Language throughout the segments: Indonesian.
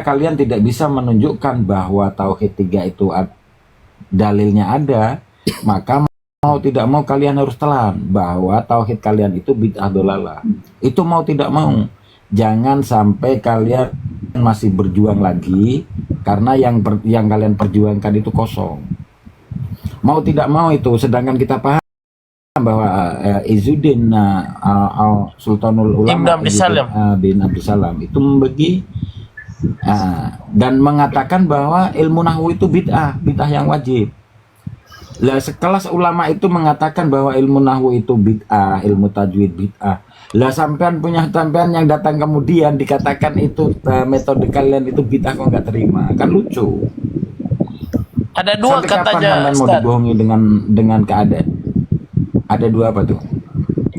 kalian tidak bisa menunjukkan bahwa tauhid 3 itu dalilnya ada, maka mau tidak mau kalian harus telan bahwa tauhid kalian itu bid'ah dolalah. Itu mau tidak mau. Jangan sampai kalian masih berjuang lagi karena yang kalian perjuangkan itu kosong. Mau tidak mau itu, sedangkan kita paham bahwa Izzuddin Sultanul Ulama bin Abdussalam itu membagi dan mengatakan bahwa ilmu nahwu itu bid'ah yang wajib. Lah sekelas ulama itu mengatakan bahwa ilmu nahwu itu bid'ah, ilmu tajwid bid'ah. Lah sampean yang datang kemudian dikatakan itu metode kalian itu bid'ah, kok nggak terima? Kan lucu. Ada dua sampai katanya. Kapan mau dibohongi dengan keadaan? Ada dua apa tuh?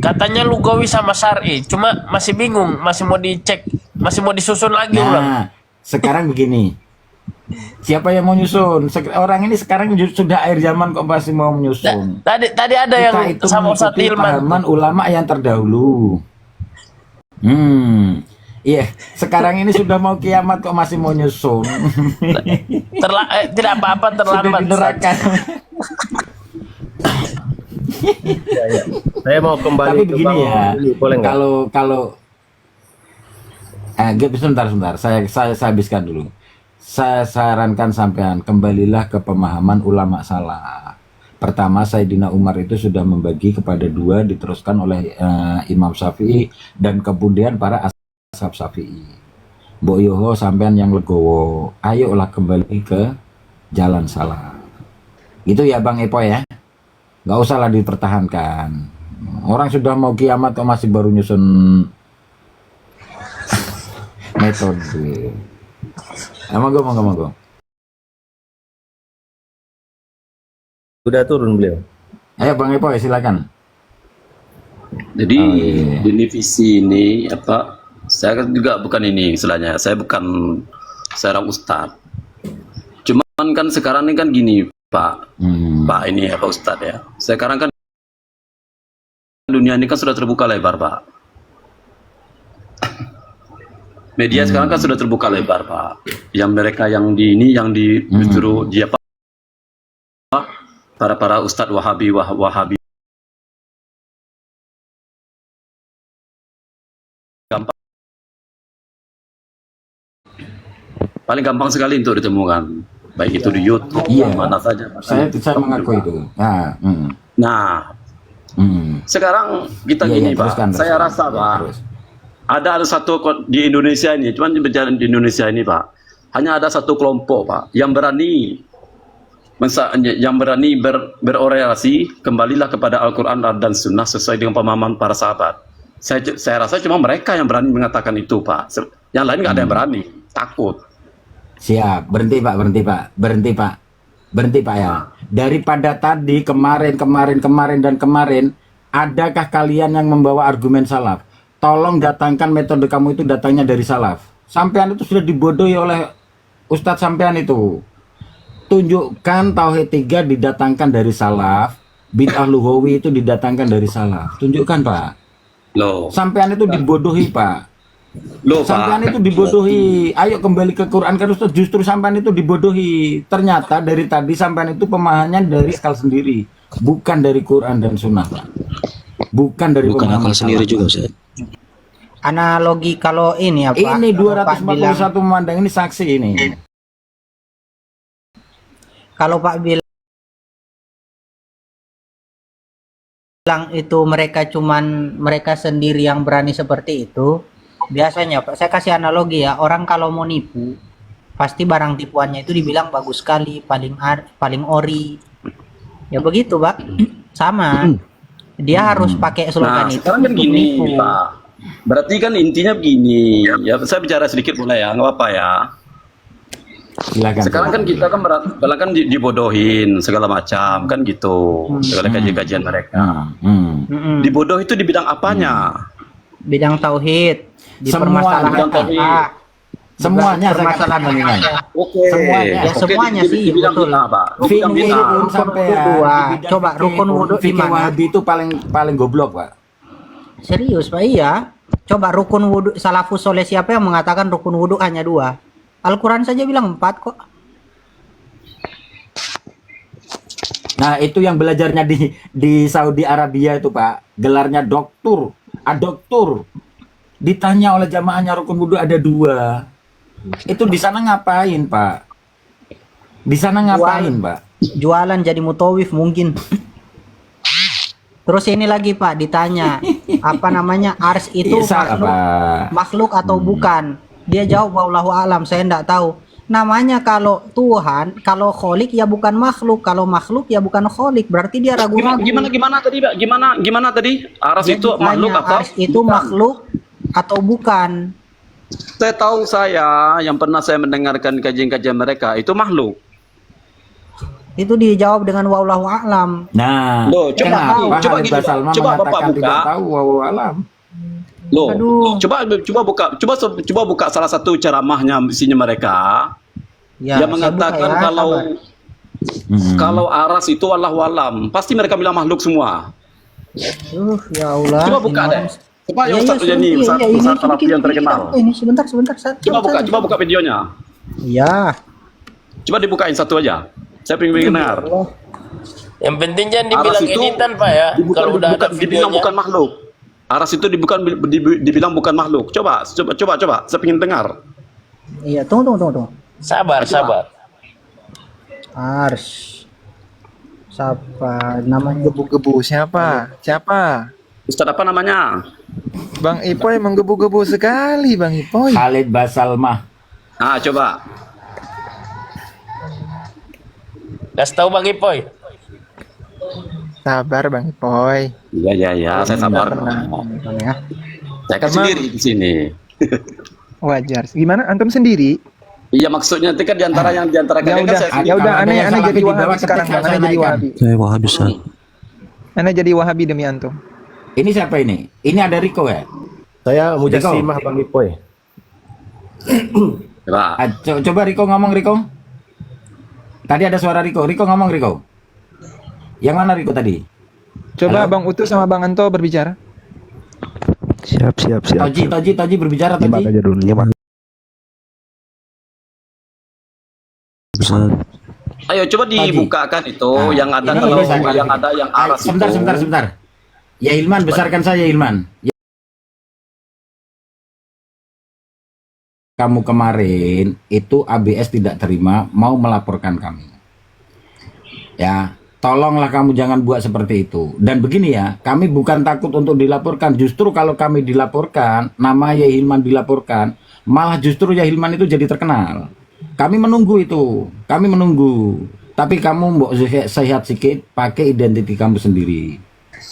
Katanya lugawi sama syar'i, cuma masih bingung, masih mau dicek, masih mau disusun lagi ulang. Sekarang begini, siapa yang mau nyusun? Orang ini sekarang sudah akhir zaman kok masih mau menyusun. Tadi ada kita yang itu sama Ustaz Hilman. Pahaman ulama yang terdahulu. Iya, sekarang ini sudah mau kiamat kok masih mau nyusun. Tidak apa-apa, terlambat. Ya. Saya mau kembali. Tapi begini ya, boleh nggak? Kalau sebentar, saya habiskan dulu. Saya sarankan sampean kembalilah ke pemahaman ulama salah. Pertama, Sayyidina Umar itu sudah membagi kepada dua, diteruskan oleh Imam Syafi'i dan kemudian para ashab Syafi'i. Mbok Yoho sampean yang legowo, ayolah kembali ke jalan salah. Itu ya Bang Epo ya. Nggak usahlah dipertahankan. Orang sudah mau kiamat kok masih baru nyusun metode. Monggo. Sudah turun beliau. Ayo Bang Epo silakan. Jadi di visi ini apa? Saya kan juga bukan ini istilahnya. Saya bukan seorang ustadz. Cuman kan sekarang ini kan gini Pak. Pak ini ya Pak Ustadz ya. Sekarang kan dunia ini kan sudah terbuka lebar Pak. Media sekarang kan sudah terbuka lebar Pak. Yang mereka yang di ini yang di justru dia Pak, para ustadz Wahabi gampang. Paling gampang sekali untuk ditemukan. Baik itu di YouTube, mana saja. Saya mengaku itu. Nah, sekarang kita gini Pak, saya rasa Pak, ada satu di Indonesia ini, cuman berjalan di Indonesia ini Pak, hanya ada satu kelompok Pak yang berani berorientasi kembalilah kepada Al-Quran dan Sunnah sesuai dengan pemahaman para sahabat. Saya rasa cuma mereka yang berani mengatakan itu Pak. Yang lain nggak ada yang berani, takut. Siap, berhenti Pak ya. Daripada tadi kemarin, adakah kalian yang membawa argumen salaf? Tolong datangkan metode kamu itu datangnya dari salaf. Sampean itu sudah dibodohi oleh Ustadz sampean itu. Tunjukkan tauhid 3 didatangkan dari salaf, bid'ah lughawi itu didatangkan dari salaf. Tunjukkan Pak. Loh. Sampean itu dibodohi Pak. Loh, sampean itu dibodohi. Ayo kembali ke Quran kan Ustaz, justru sampean itu dibodohi. Ternyata dari tadi sampean itu pemahamannya dari akal sendiri, bukan dari Quran dan Sunnah, Pak. Bukan akal sendiri juga, Ustaz. Analogi kalau ini apa? Ini 241 memandang ini saksi ini. Kalau Pak bilang itu mereka sendiri yang berani seperti itu. Biasanya Pak, saya kasih analogi ya, orang kalau mau nipu pasti barang tipuannya itu dibilang bagus sekali, paling ori. Ya begitu Pak, sama. Dia harus pakai slogan itu. Sekarang kan gini Pak, berarti kan intinya begini. Ya saya bicara sedikit boleh ya, nggak apa-apa ya. Silakan. Sekarang kan kita kan dibodohin segala macam kan gitu, segala kajian mereka. Dibodoh itu di bidang apanya? Bidang tauhid. Di semuanya permasalahan dengan semuanya sih betul Pak. Coba rukun wudhu di mana? Wahabi itu paling goblok Pak. Serius Pak, iya. Coba rukun wudhu salafus soleh siapa yang mengatakan rukun wudhu hanya 2? Al-Quran saja bilang 4 kok. Nah, itu yang belajarnya di Saudi Arabia itu, Pak. Gelarnya doktur, adoktur. Ditanya oleh jamaahnya rukun wudhu ada 2. Itu di sana ngapain, Pak? Di sana ngapain, Pak? Jualan jadi mutawif mungkin. Terus ini lagi Pak ditanya apa namanya ars itu Iya, makhluk atau bukan? Dia jawab wallahu alam, saya enggak tahu. Namanya kalau Tuhan, kalau kholik ya bukan makhluk, kalau makhluk ya bukan kholik, berarti dia ragu-ragu. Gimana tadi, Pak? Gimana tadi? Aras Dia itu ditanya, makhluk apa? ars itu makhluk atau bukan? Saya tahu yang pernah saya mendengarkan kajian-kajian mereka itu makhluk. Itu dijawab dengan wallahu alam. Nah, Loh, coba kenapa gini, Habib Salma coba Bapak mengatakan buka. tidak tahu wallahu alam? Loh, Aduh. coba buka salah satu ceramahnya isinya mereka Ya, yang saya mengatakan buka ya, kalau sabar. kalau aras itu wallahu alam, pasti mereka bilang makhluk semua. Ya Allah. Coba buka ini deh. orang- Coba Iya, yang iya, Ustaz Rujani, iya, Ustaz iya, ini Salafi yang terkenal. Ini sebentar. Coba buka videonya. Iya. Coba dibukain satu aja. Saya pengen dengar. Yang penting jangan Aras dibilang itu editan Pak ya. Kalau udah ada dibilang videonya. bukan makhluk. Aras itu dibilang bukan makhluk. Coba. Saya pengen dengar. Iya, tunggu. Sabar. Ars. Siapa namanya? Gebu-gebu siapa? Ustaz apa namanya? Bang Ipoy menggebu-gebu sekali, Bang Ipoy. Khalid Basalmah. Ah, coba. Kasih tahu Bang Ipoy. Sabar, Bang Ipoy. Iya, saya sabar. Ya. Saya kan sendiri di sini. Wajar. Gimana antum sendiri? Iya, maksudnya itu kan diantara Ya kalian kan udah, saya ya udah, Ada aneh yang jadi salafi di bawah, Wahabi sekarang, ketika Bang. saya Aneh jadi naikkan. Wahabi. Saya Wahabi Ustaz. Aneh jadi Wahabi demi antum. Ini siapa ini? Ini ada Riko ya? Saya Mujassimah Bang Ipoy. Coba. Coba Riko ngomong, Riko. Tadi ada suara Riko. Riko ngomong, Riko. Yang mana Riko tadi? Coba Halo? Bang Utus sama Bang Anto berbicara. Siap. Toji berbicara, Nyimak Toji. aja dulu, nyimak. Ustaz. Ayo coba dibukakan itu Nah, yang ada ini kalau bisa yang klarifikasi. ada yang aras Sebentar, itu. sebentar. Ya Hilman, besarkan saya Hilman. Kamu kemarin itu ABS tidak terima, mau melaporkan kami. Ya, tolonglah kamu jangan buat seperti itu. Dan begini ya, kami bukan takut untuk dilaporkan. Justru kalau kami dilaporkan, nama Yai Hilman dilaporkan, malah justru Yai Hilman itu jadi terkenal. Kami menunggu itu, kami menunggu. Tapi kamu mau sehat sikit, pakai identitas kamu sendiri.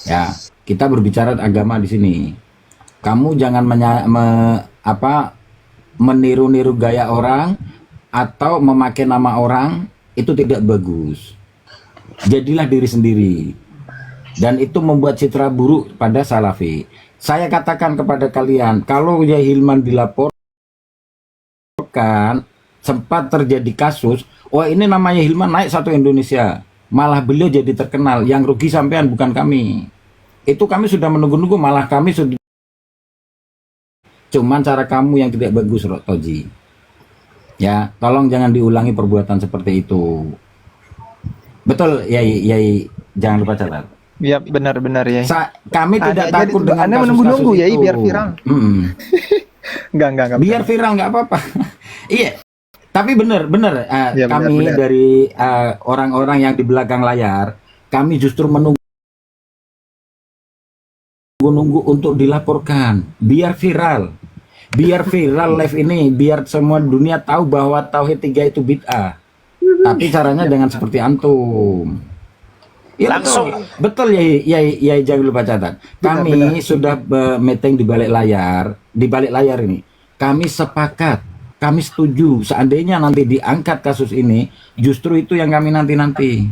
Ya, kita berbicara agama di sini. Kamu jangan meniru-niru gaya orang atau memakai nama orang, itu tidak bagus. Jadilah diri sendiri. Dan itu membuat citra buruk pada Salafi. Saya katakan kepada kalian, kalau Yai Hilman dilaporkan, sempat terjadi kasus, oh ini namanya Hilman naik satu Indonesia, malah beliau jadi terkenal, yang rugi sampean bukan kami. Itu kami sudah menunggu-nunggu, malah kami sudah. Cuman cara kamu yang tidak bagus, Toji. Ya, tolong jangan diulangi perbuatan seperti itu. Betul, Yai, jangan lupa catat. Ya benar ya. Kami tidak Ada, takut jadi dengan Anda kasus-kasus menunggu-nunggu, Yai, itu. biar viral. Enggak. Biar viral nggak apa-apa. Iya. Tapi benar, Ya, kami benar. dari orang-orang yang di belakang layar, kami justru menunggu untuk dilaporkan, biar viral live ini, biar semua dunia tahu bahwa Tauhid 3 itu bid'ah. Tapi caranya dengan seperti antum. Ya, Langsung. betul ya, jangan lupa catat. Kami sudah meeting di balik layar ini. Kami sepakat, kami setuju. Seandainya nanti diangkat kasus ini, justru itu yang kami nanti.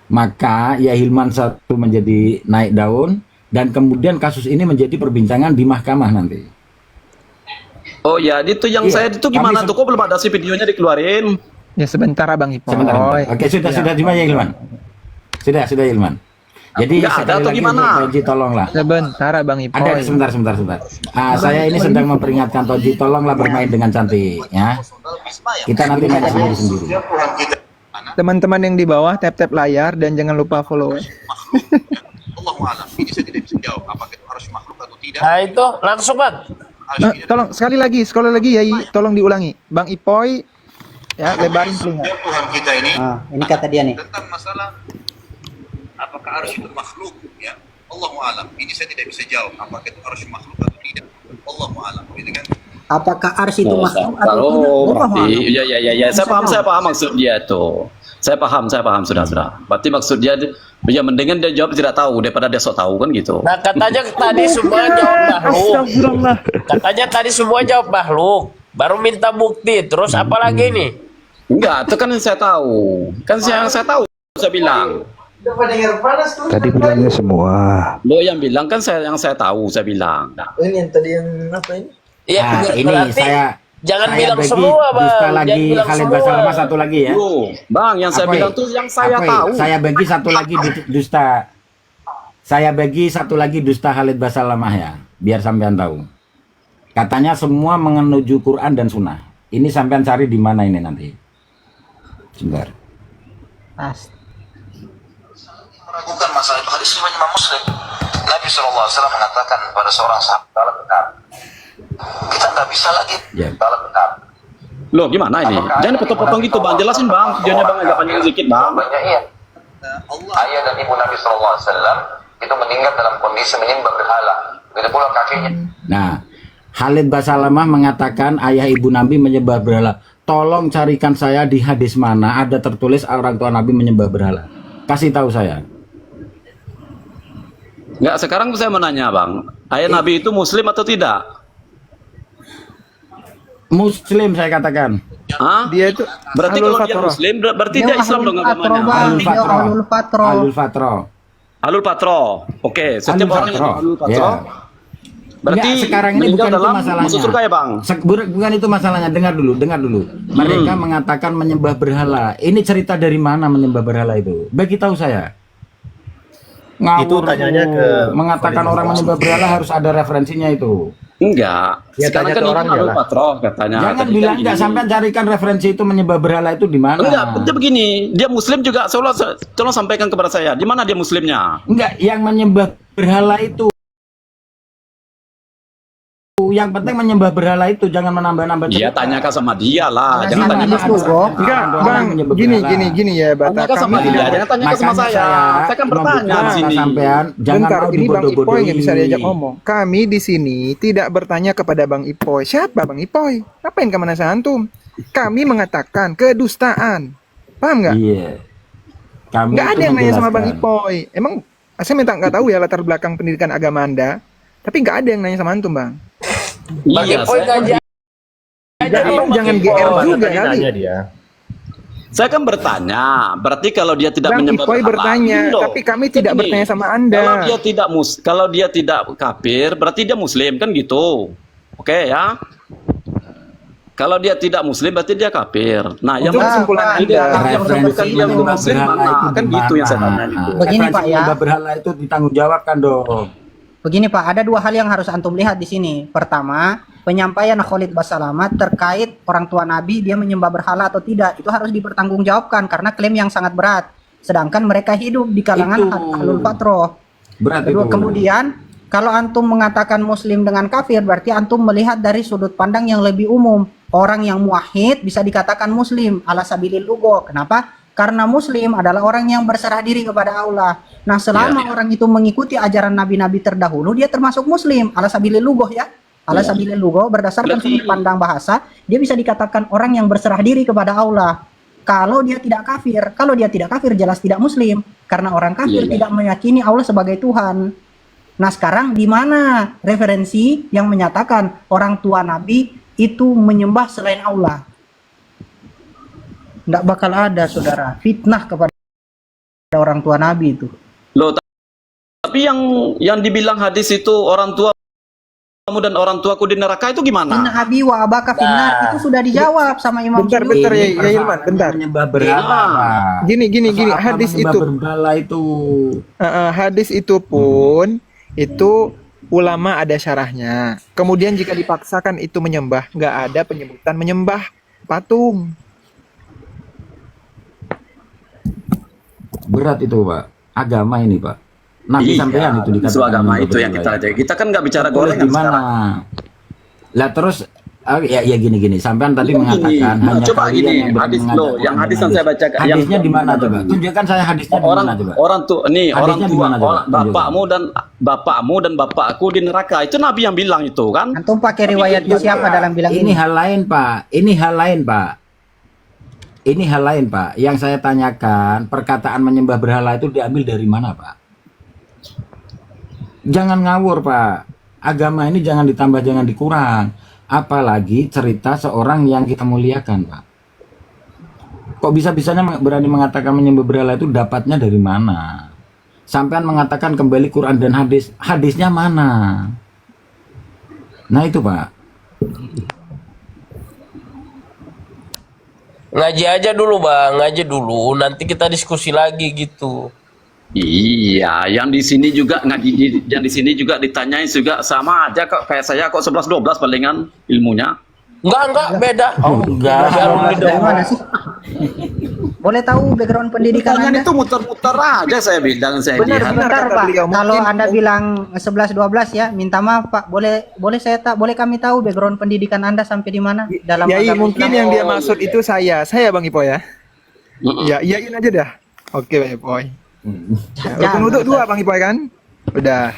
Maka ya Hilman satu menjadi naik daun, dan kemudian kasus ini menjadi perbincangan di mahkamah nanti. Oh ya, itu yang Iya, saya itu gimana kami tuh? Kok belum ada sih videonya dikeluarin? Ya sebentar Bang Ipoy. Sebentar. Oke, sudah di mana ya Hilman? Sudah Hilman. Jadi Nggak ada sekali atau lagi gimana? untuk Toji tolonglah. Sebentar Bang Ada Ipoy. sebentar. Saya ini sedang memperingatkan Toji, tolonglah bermain dengan cantik ya. Kita nanti main sendiri. Teman-teman yang di bawah tap-tap layar dan jangan lupa follow. Nah itu langsung Bang. Tolong sekali lagi Yai, tolong diulangi. Bang Ipoy ya, lebarin telinga. Ini kata dia nih. Tentang masalah apakah arsy itu makhluk ya, Allahu alam. Ini saya tidak bisa jawab apakah itu arsy makhluk atau tidak. Allahu alam, gitu kan. Apakah arsy itu makhluk atau Kalau tidak? Wallahu berarti, a'lam. ya, saya paham maksud dia tuh. Saya paham sudah. Berarti maksud dia, ya mendingan dia jawab tidak tahu daripada dia sok tahu kan gitu. Nah katanya tadi semua jawab makhluk. Katanya tadi semua jawab makhluk. Baru minta bukti. Terus apa lagi nih? Enggak, itu kan yang saya tahu. Kan yang saya tahu, saya bilang. Tadi bilangnya semua. Lo yang bilang kan yang saya tahu, saya bilang. Iya, Nah, ini berarti jangan saya bilang bagi semua Bang. dusta Jangan lagi bilang Khalid semua. Basalamah satu lagi ya. Loh, Bang, yang saya Apoy, bilang tuh yang saya Apoy, tahu. Saya bagi satu lagi dusta. Saya bagi satu lagi dusta Khalid Basalamah ya, biar sampean tahu. Katanya semua menuju Quran dan Sunnah. Ini sampean cari di mana ini nanti? Sebentar. Meragukan masalah itu hadis riwayat Imam Muslim. Nabi SAW mengatakan pada seorang sahabat dalam benar. Kita nggak bisa lagi Ya. dalam benar. Loh, gimana ini? Jangan potong-potong gitu, Bang. Jelasin, Bang. Videonya Bang agak panjang sedikit, Bang. Banyak iya. Ayah dan ibu Nabi SAW itu meninggal dalam kondisi menyembah berhala. Begitu pula kakinya. Nah, Khalid Basalamah mengatakan ayah ibu Nabi menyembah berhala. Tolong carikan saya di hadis mana ada tertulis orang tua Nabi menyembah berhala. Kasih tahu saya. Enggak, sekarang saya menanya, Bang. Ayah Nabi itu muslim atau tidak? Muslim saya katakan. Hah? Dia itu Berarti Ahlul kalau dia Fatrah. muslim, berarti dia Islam dong agamanya. Alul Fatroh. Alul Fatroh. Alul Fatroh. Alul Patro. Oke, setiap Alul orang yang Fatroh. Alul Patro. Ya. Berarti Enggak, sekarang ini meninggal bukan itu dalam masalahnya. masuk surga ya, Bang? Bukan itu masalahnya. Dengar dulu. Mereka mengatakan menyembah berhala. Ini cerita dari mana menyembah berhala itu? Bagi tahu saya. Ngawur Itu tanyanya tuh. ke mengatakan orang menyembah berhala harus ada referensinya itu. Enggak. Ya, Sekarang tanya kan ke ini orangnya Alul lah. Patro katanya. Jangan Tadi bilang kan enggak gini. sampai carikan referensi itu menyembah berhala itu di mana. Enggak, dia begini. Dia muslim juga. Tolong sampaikan kepada saya. Di mana dia muslimnya? Enggak, yang menyembah berhala itu. Yang penting menyembah berhala itu jangan menambah-nambah Dia cerita. tanyakan sama dia lah. Ada Jangan sama tanya dia sama tuh, saya. Bro. Enggak, Orang Bang. menyembah Gini berhala. ya, Bata. Tanyakan sama Kami dia. tidak Jangan tanyakan sama Makanya saya. Saya kan bertanya di sini. Sampean, jangan Bentar, mau ini Bang Ipoy dibodoh-bodohi. nggak bisa diajak ngomong. Kami di sini tidak bertanya kepada Bang Ipoy. Siapa Bang Ipoy? Ngapain ke mana antum? Kami mengatakan kedustaan. Paham nggak? Iya. Kami Nggak itu ada yang nanya sama Bang menjelaskan. Ipoy. Emang saya minta nggak tahu ya latar belakang pendidikan agama Anda. Tapi nggak ada yang nanya sama antum, Bang. Bang Iya, Ipoy saya, gaji Abang jangan GR juga kali. Tanya dia. saya kan bertanya. Berarti kalau dia tidak Bang menyembah Ipoy berhala, bertanya, ini loh. tapi kami Kan tidak gini, bertanya sama Anda. Kalau dia tidak kafir, berarti dia muslim kan gitu. Oke ya. Kalau dia tidak muslim berarti dia kafir. Nah, yang Untuk kesimpulan Anda yang Referensi menentukan dia menyembah muslim berhala mana? itu Kan di gitu yang saya mana? tanya itu. Begini, Referensi Pak, ya. menyembah berhala itu ditanggung jawabkan dong. Begini Pak, ada dua hal yang harus antum lihat di sini. Pertama, penyampaian Khalid Basalamah terkait orang tua Nabi dia menyembah berhala atau tidak, itu harus dipertanggungjawabkan karena klaim yang sangat berat. Sedangkan mereka hidup di kalangan Itu. Ahlul Fatroh. Berat Kedua, itu. kemudian kalau antum mengatakan muslim dengan kafir, berarti antum melihat dari sudut pandang yang lebih umum. Orang yang muwahhid bisa dikatakan muslim ala sabilil lugho. Kenapa? Karena muslim adalah orang yang berserah diri kepada Allah. Nah, selama orang itu mengikuti ajaran nabi-nabi terdahulu, dia termasuk muslim ala sabilil lugho ya. Ala sabilil lugho berdasarkan sudut pandang bahasa, dia bisa dikatakan orang yang berserah diri kepada Allah. Kalau dia tidak kafir jelas tidak muslim karena orang kafir tidak meyakini Allah sebagai Tuhan. Nah, sekarang di mana referensi yang menyatakan orang tua Nabi itu menyembah selain Allah? Nggak bakal ada, saudara. Fitnah kepada orang tua Nabi itu. Loh, tapi yang dibilang hadis itu orang tua dan orang tuaku di neraka itu Inna gimana? abi wa abaka finnar, itu sudah dijawab sama Imam Bentar, Suyuti. bentar ya, Ini ya Ilman, bentar. menyembah berhala, Pak. Gini, Masalah apa hadis menyembah itu, berhala itu. hadis itu pun itu ulama ada syarahnya. Kemudian jika dipaksakan itu menyembah, nggak ada penyebutan menyembah patung. Berat itu, Pak. Agama ini, Pak. Nabi sampean itu dikatakan isu agama menyembah itu yang berhala kita aja. Kita kan nggak bicara Terus gorengan gimana? sekarang. Lah terus ya gini. Sampean tadi Gini, mengatakan nah, hanya coba kalian gini, yang berani hadis mengajak lo, yang orang hadis yang hadis. saya bacakan, yang- Hadisnya di mana coba? Tunjukkan saya hadisnya di mana coba? orang tuh nih Hadisnya orang di tua mana, coba? bapakmu dan bapakku di neraka, itu Nabi yang bilang itu kan. Antum pakai riwayatnya siapa dalam bilang Ini ini? hal lain, Pak. Ini hal lain, Pak. Yang saya tanyakan, perkataan menyembah berhala itu diambil dari mana, Pak? Jangan ngawur, Pak. Agama ini jangan ditambah, jangan dikurang. Apalagi cerita seorang yang kita muliakan, Pak. Kok bisa-bisanya berani mengatakan menyembah berhala itu dapatnya dari mana? Sampean mengatakan kembali Quran dan hadis. Hadisnya mana? Nah itu, Pak. Ngaji aja dulu bang, ngaji dulu. Nanti kita diskusi lagi gitu. Iya, yang di sini juga ngaji, yang di sini juga ditanyain juga sama aja kok kayak saya kok 11-12 palingan ilmunya. Enggak, beda. Oh, enggak. Dari mana sih? Boleh tahu background pendidikan Pertanyaan Anda? itu muter-muter aja saya bilang saya Benar, lihat. benar. Bentar kata Pak, beliau. kalau Mungkin- Anda bilang 11-12 ya, minta maaf Pak. Boleh kami tahu background pendidikan Anda sampai di mana dalam Yai, agama mungkin Islam? yang dia maksud itu saya Bang Ipo ya. Mm-mm. Ya, iyain aja dah. Oke, Bang Ipoy. Jangan, Rukun wudhu Ustaz. 2 Bang Ipoy kan? Udah.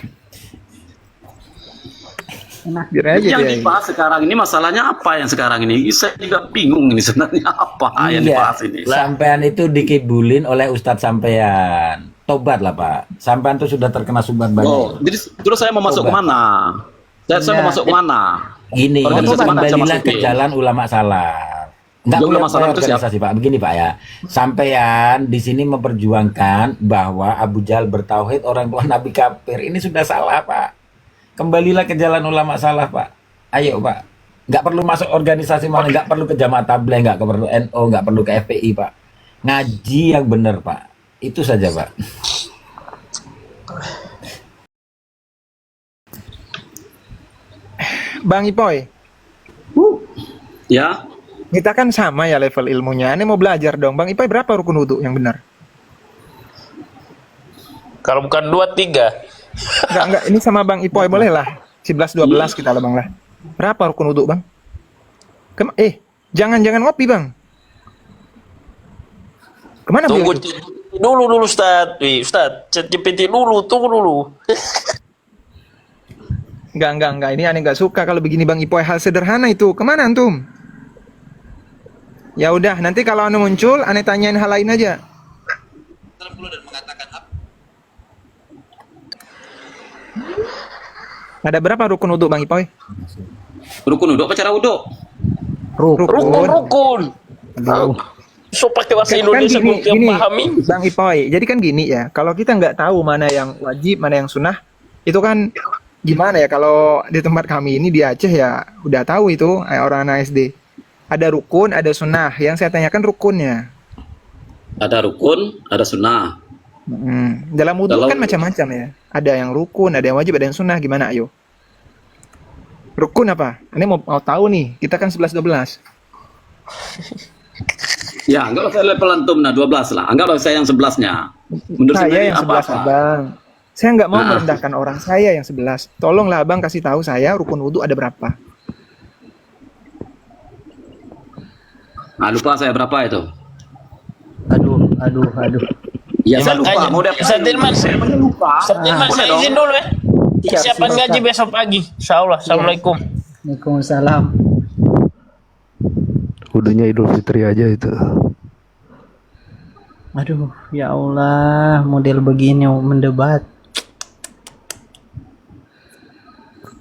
Nah, Biar aja Yang dia. dibahas sekarang ini masalahnya apa yang sekarang ini? Saya juga bingung ini sebenarnya apa yang dibahas ini. Sampean itu dikibulin oleh Ustadz sampean. Tobat lah, Pak. Sampean tuh sudah terkena sumbat banyak. Oh, jadi terus saya mau masuk Coba. kemana? Saya mau masuk kemana? Gini, Organisasi mana saya kembalilah ke masukin? jalan ulama salah. Enggak Ulama boleh salah itu siapa? organisasi, Pak. Begini, Pak ya. Sampean di sini memperjuangkan bahwa Abu Jahal bertauhid, orang tua Nabi kafir. Ini sudah salah, Pak. Kembalilah ke jalan ulama salah, Pak. Ayo, Pak. Nggak perlu masuk organisasi mana, nggak perlu ke Jamaah Tabligh, nggak perlu NO, nggak perlu ke FPI, Pak. Ngaji yang benar, Pak. Itu saja, Pak. Bang Ipoy, Ya, kita kan sama ya level ilmunya. Ini mau belajar dong. Bang Ipoy berapa rukun wudhu yang benar? Kalau bukan 2, 3. Enggak. Ini sama Bang Ipoy boleh lah. 11-12 kita lah Bang lah. Berapa rukun wudhu Bang? Jangan ngopi Bang. Kemana Tunggu beliau? dulu Ustaz. Ustaz, chat GPT dulu, tunggu dulu. Enggak. Ini aneh nggak suka kalau begini Bang Ipoy. Hal sederhana itu. Kemana antum? Ya udah, nanti kalau anu muncul, aneh tanyain hal lain aja. Ada berapa rukun wudhu Bang Ipoy? rukun uduk apa cara uduk? Rukun. So pakai bahasa Indonesia yang pahami. Bang Ipoy. Jadi kan gini ya, kalau kita nggak tahu mana yang wajib, mana yang sunnah, itu kan gimana ya? Kalau di tempat kami ini di Aceh ya udah tahu itu orang anak SD. Ada rukun, ada sunnah. Yang saya tanyakan rukunnya. Ada rukun, ada sunnah. Dalam wudhu Kalau- kan macam-macam ya. Ada yang rukun, ada yang wajib, ada yang sunnah. Gimana ayo? Rukun apa? Ini mau tahu nih. Kita kan 11-12. Ya, anggaplah saya level antum, nah 12 lah. Anggaplah saya yang 11-nya. Menurut Saya sendiri yang 11 abang. Saya nggak mau merendahkan orang, saya yang 11. Tolonglah abang kasih tahu saya rukun wudhu ada berapa. Nah, lupa saya berapa itu? Aduh. Ya, saya lupa. Mau dia Ustaz Tilman, lupa. Ustaz Tilman, Boleh saya dong. izin dulu ya. Siapkan siap. ngaji besok pagi. Insyaallah. Assalamualaikum. Waalaikumsalam. Udahnya Idul Fitri aja itu. Aduh, ya Allah, model begini mendebat.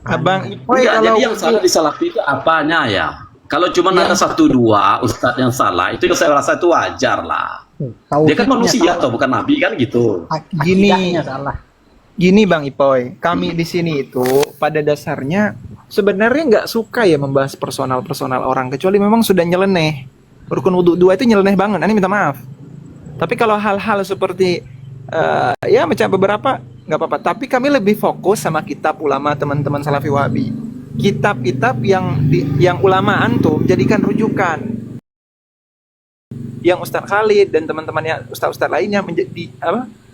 Abang Ipoy Ya, kalau jadi yang salah disalahi itu apanya ya? Kalau cuma ada 1-2 ustadz yang salah, itu saya rasa itu wajar lah. Dia kan manusia atau bukan nabi kan gitu. Gini. Akidahnya salah. Gini Bang Ipoy, kami di sini itu pada dasarnya sebenarnya nggak suka ya membahas personal orang, kecuali memang sudah nyeleneh. Rukun wudhu 2 itu nyeleneh banget, ini minta maaf. Tapi kalau hal-hal seperti ya macam beberapa nggak apa-apa. Tapi kami lebih fokus sama kitab ulama teman-teman Salafi Wahabi. Kitab-kitab yang ulamaan tuh jadikan rujukan. Yang Ustadz Khalid dan teman-temannya Ustadz-Ustadz lainnya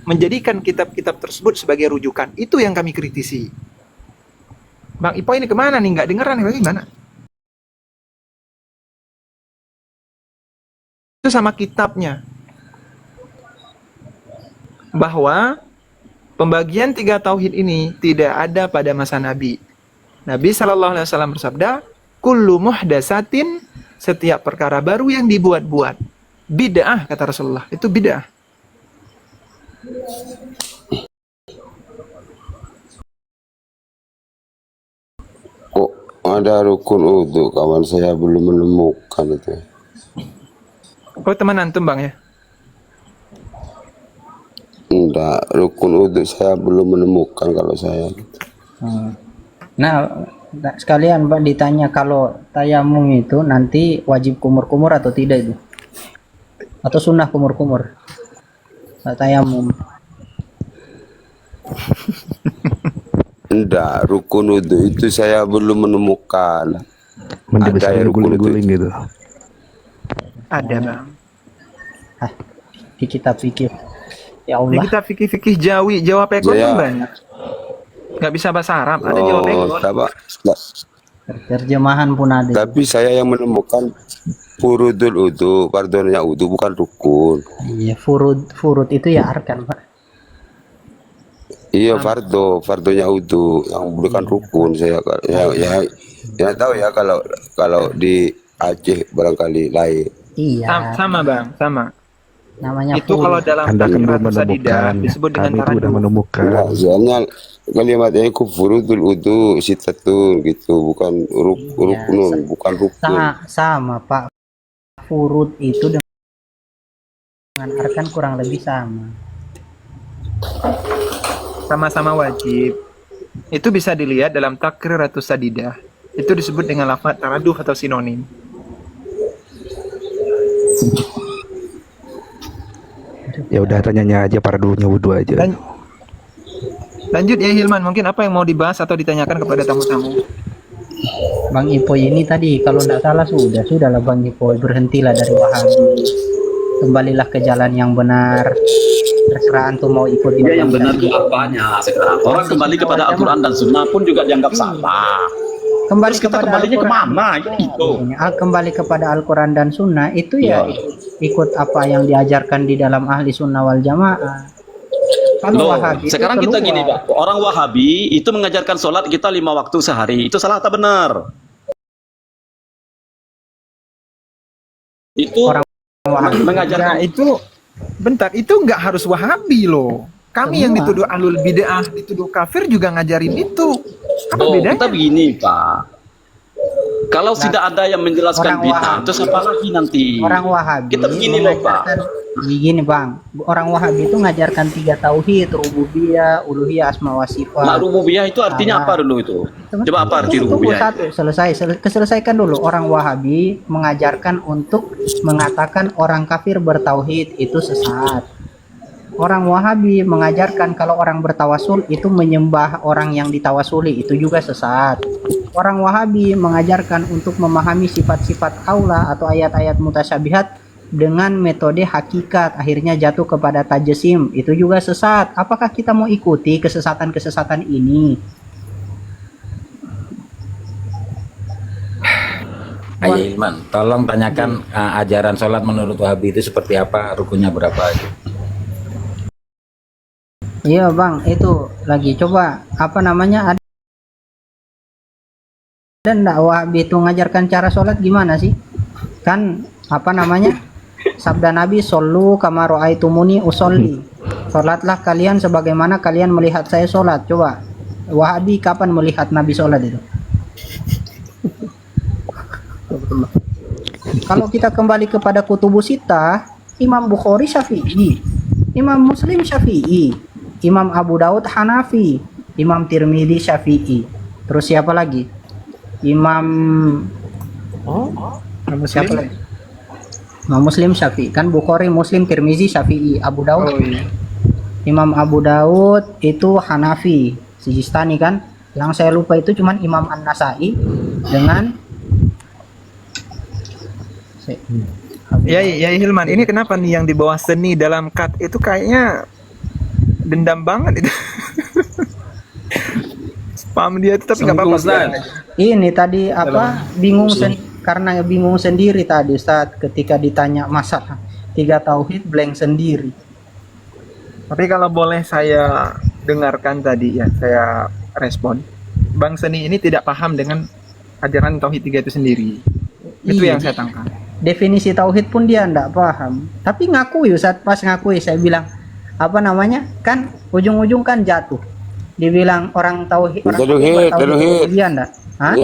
menjadikan kitab-kitab tersebut sebagai rujukan. Itu yang kami kritisi. Bang Ipo ini kemana nih? Nggak dengeran nih, gimana? Itu sama kitabnya. Bahwa pembagian 3 tauhid ini tidak ada pada masa Nabi. Nabi SAW bersabda, kullu muhdatsatin, setiap perkara baru yang dibuat-buat. Bid'ah, kata Rasulullah. Itu bid'ah. Kok ada rukun udhu, kawan saya belum menemukan itu. Oh, teman antum bang ya? Enggak, rukun udhu saya belum menemukan kalau saya. Nah, sekalian Pak ditanya, kalau tayamum itu nanti wajib kumur-kumur atau tidak itu? Atau sunnah kumur-kumur? Tayamum. Enggak, rukun udhu itu saya belum menemukan. Menjadi Ada ya rukun udhu. guling gitu. Ada bang. Di kitab fikih. Ya Ini Allah. kita fikih-fikih Jawi, Jawa Pekon Saya- tuh banyak. Nggak bisa bahasa Arab, ada Jawa Pekon. Terjemahan pun ada. Tapi saya yang menemukan furudul udhu, pardonnya udhu bukan rukun. Iya, furud itu ya arkan, Pak. Iya, fardonya udhu yang bukan rukun. Saya ya tahu ya kalau di Aceh barangkali lain. Iya. Sama bang, sama. Namanya Itu furud. kalau dalam Anda kan belum Tazkiratus Sadidah menemukan. disebut dengan Kami itu udah taradduh. menemukan. Enggak, soalnya kalimatnya furudul udhu sitatun gitu, bukan rukun, bukan rukun. Sama, Pak. Furud itu dengan arkan kurang lebih sama. Sama-sama wajib. Itu bisa dilihat dalam Taqriratus Sadidah. Itu disebut dengan lafaz taraduh atau sinonim. Ya udah tanyanya aja para dulunya wudhu aja. Lanjut ya Hilman, mungkin apa yang mau dibahas atau ditanyakan kepada tamu-tamu? Bang Ipoy ini tadi kalau tidak salah sudahlah Bang Ipoy, berhentilah dari Wahabi, kembalilah ke jalan yang benar. Terserah antum mau ikut Dia yang benar itu apanya sekarang? Orang kembali kepada Al-Quran dan Sunnah pun juga dianggap salah. Kembali Terus kita kepada kembalinya Al-Quran. kemana? Itu. Kembali kepada Al-Quran dan Sunnah itu ya ikut apa yang diajarkan di dalam ahli Sunnah wal Jamaah. Kalau Loh, Wahabi itu sekarang kita keluar. gini Pak, orang Wahabi itu mengajarkan sholat kita 5 waktu sehari, itu salah atau benar? Itu Orang Wahabi. mengajarkan Ya itu, bentar, itu nggak harus Wahabi loh. Kami yang dituduh ahlul bid'ah, dituduh kafir juga ngajarin itu. Apa Oh, bedanya? kita begini Pak. Kalau tidak ada yang menjelaskan orang bid'ah, Wahabi. terus apa lagi nanti? Orang Wahabi Kita begini loh Pak. Begini Bang, orang Wahabi itu ngajarkan 3 tauhid, rububiyah, uluhiyah, asma wa sifat. Nah, rububiyah itu artinya apa dulu itu? Coba apa arti Tunggu rububiyah? satu, selesaikan dulu. Orang Wahabi mengajarkan untuk mengatakan orang kafir bertauhid itu sesat. Orang Wahabi mengajarkan kalau orang bertawasul itu menyembah orang yang ditawasuli, itu juga sesat. Orang Wahabi mengajarkan untuk memahami sifat-sifat Allah atau ayat-ayat mutasyabihat dengan metode hakikat, akhirnya jatuh kepada tajesim, itu juga sesat. Apakah kita mau ikuti kesesatan-kesesatan ini? Ayo Ilman, tolong tanyakan ajaran sholat menurut Wahabi itu seperti apa, rukunnya berapa aja. Iya Bang, itu lagi coba apa namanya, ada enggak Wahabi itu ngajarkan cara sholat gimana sih? Kan apa namanya, sabda Nabi, shollu kama ra'aitumuni usolli, sholatlah kalian sebagaimana kalian melihat saya sholat. Coba Wahabi kapan melihat Nabi sholat itu? Kalau kita kembali kepada kutubus sittah, Imam Bukhari Syafi'i, Imam Muslim Syafi'i, Imam Abu Daud Hanafi, Imam Tirmidzi Syafi'i. Terus siapa lagi? Imam siapa lagi? Imam Muslim, Syafi'i kan, Bukhari, Muslim, Tirmizi, Syafi'i, Abu Daud. Oh iya. Imam Abu Daud itu Hanafi, Sijistani kan. Yang saya lupa itu cuman Imam An-Nasai dengan Ya Hilman, ini kenapa nih yang di bawah seni dalam cut itu kayaknya dendam banget itu. Spam dia itu tapi nggak apa-apa. biarin aja. ini tadi apa karena bingung sendiri tadi saat ketika ditanya masalah 3 tauhid blank sendiri. Tapi kalau boleh saya dengarkan tadi ya, saya respon. Bang Seni ini tidak paham dengan ajaran Tauhid 3 itu sendiri. Itu Iya. yang saya tangkap. Definisi tauhid pun dia enggak paham. Tapi ngakui saat pas ngakui saya bilang apa namanya? Kan ujung-ujung kan jatuh. Dibilang orang tauhid Tauhid. rububiyah enggak? Hah?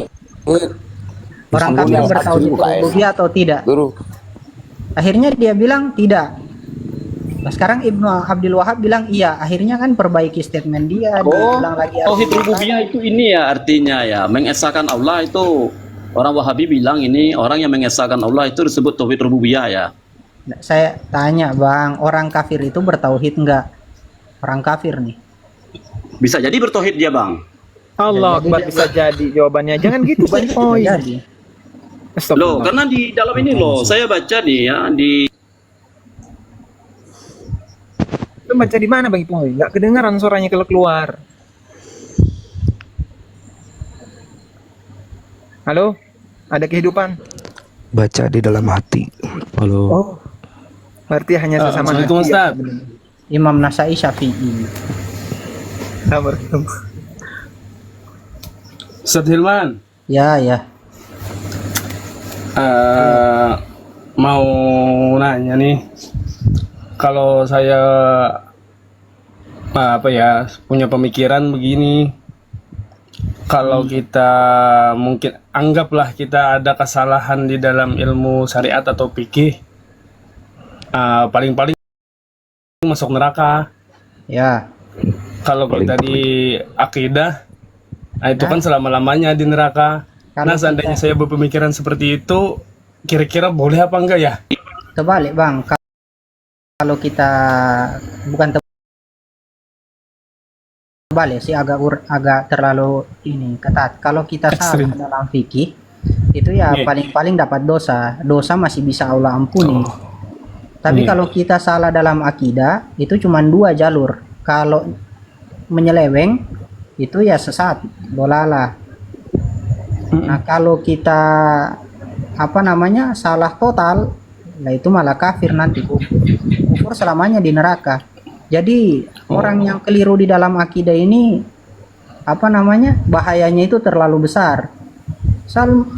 Orang kafir bertauhid rububiyah atau tidak? Guru. Akhirnya dia bilang tidak. Nah, sekarang Ibnu Abdul Wahab bilang iya. Akhirnya kan perbaiki statement dia bilang lagi Tauhid rububiyah itu ini ya artinya ya, mengesahkan Allah itu. Orang Wahabi bilang ini orang yang mengesahkan Allah itu disebut tauhid rububiyah ya. Nah, saya tanya Bang, orang kafir itu bertauhid enggak? Orang kafir nih. Bisa jadi bertauhid dia, Bang. Allah Akbar, bisa jadi jawabannya. Jangan gitu Bang. Oh iya. Jadi Loh, karena di dalam ini loh, saya baca nih ya di Itu baca di mana Bang Ipoy? Nggak kedengaran suaranya kalau keluar. Halo? Ada kehidupan? Baca di dalam hati. Halo. Oh. Berarti hanya sesama Assalamualaikum, hati Ustaz. Imam Nasai, Syafi'i. Sama ketemu. Ustaz Hilman, Ya, ya. mau nanya nih, kalau saya punya pemikiran begini, kalau kita mungkin anggaplah kita ada kesalahan di dalam ilmu syariat atau fikih, paling-paling masuk neraka. Ya. Kalau kita di akidah, itu kan selama-lamanya di neraka. Nah, seandainya saya berpemikiran seperti itu, kira-kira boleh apa enggak ya? Terbalik Bang, kalau kita bukan terbalik sih, agak terlalu ini ketat. Kalau kita salah dalam fikih itu ya paling-paling dapat dosa masih bisa Allah ampuni. Tapi kalau kita salah dalam akidah itu cuma 2 jalur. Kalau menyeleweng itu ya sesat, dolalah. Nah kalau kita salah total, nah itu malah kafir nanti, kufur selamanya di neraka. Jadi orang yang keliru di dalam akidah ini bahayanya itu terlalu besar.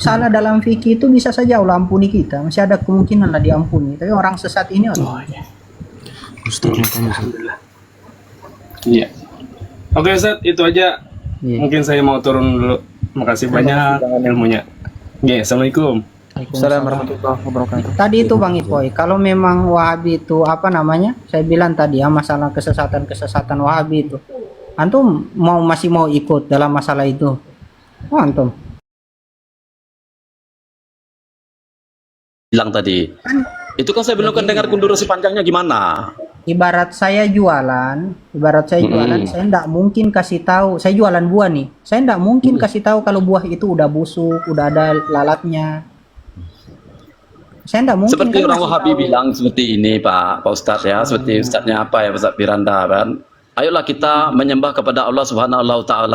Salah dalam fikih itu bisa saja Allah ampuni kita, masih ada kemungkinan lah diampuni. Tapi orang sesat ini Alhamdulillah. Iya. Oke Ustaz, itu aja. Iya. Mungkin saya mau turun dulu. Makasih banyak ilmunya. Oke, Assalamualaikum. Assalamualaikum warahmatullahi wabarakatuh. Tadi itu Bang Ipoy, kalau memang Wahabi itu saya bilang tadi ya, masalah kesesatan Wahabi itu, antum masih mau ikut dalam masalah itu? Oh, antum bilang tadi. Itu kan saya belum kan dengar durasi panjangnya gimana. ibarat saya jualan, saya enggak mungkin kasih tahu, saya jualan buah nih, saya enggak mungkin kasih tahu kalau buah itu udah busuk, udah ada lalatnya. Saya enggak mungkin. Seperti kan orang ngasih Wahabi tahu. bilang seperti ini Pak Ustadz ya, seperti Ustadznya apa ya, Ustadz Firanda kan. Ayolah kita menyembah kepada Allah Subhanahu wa taala.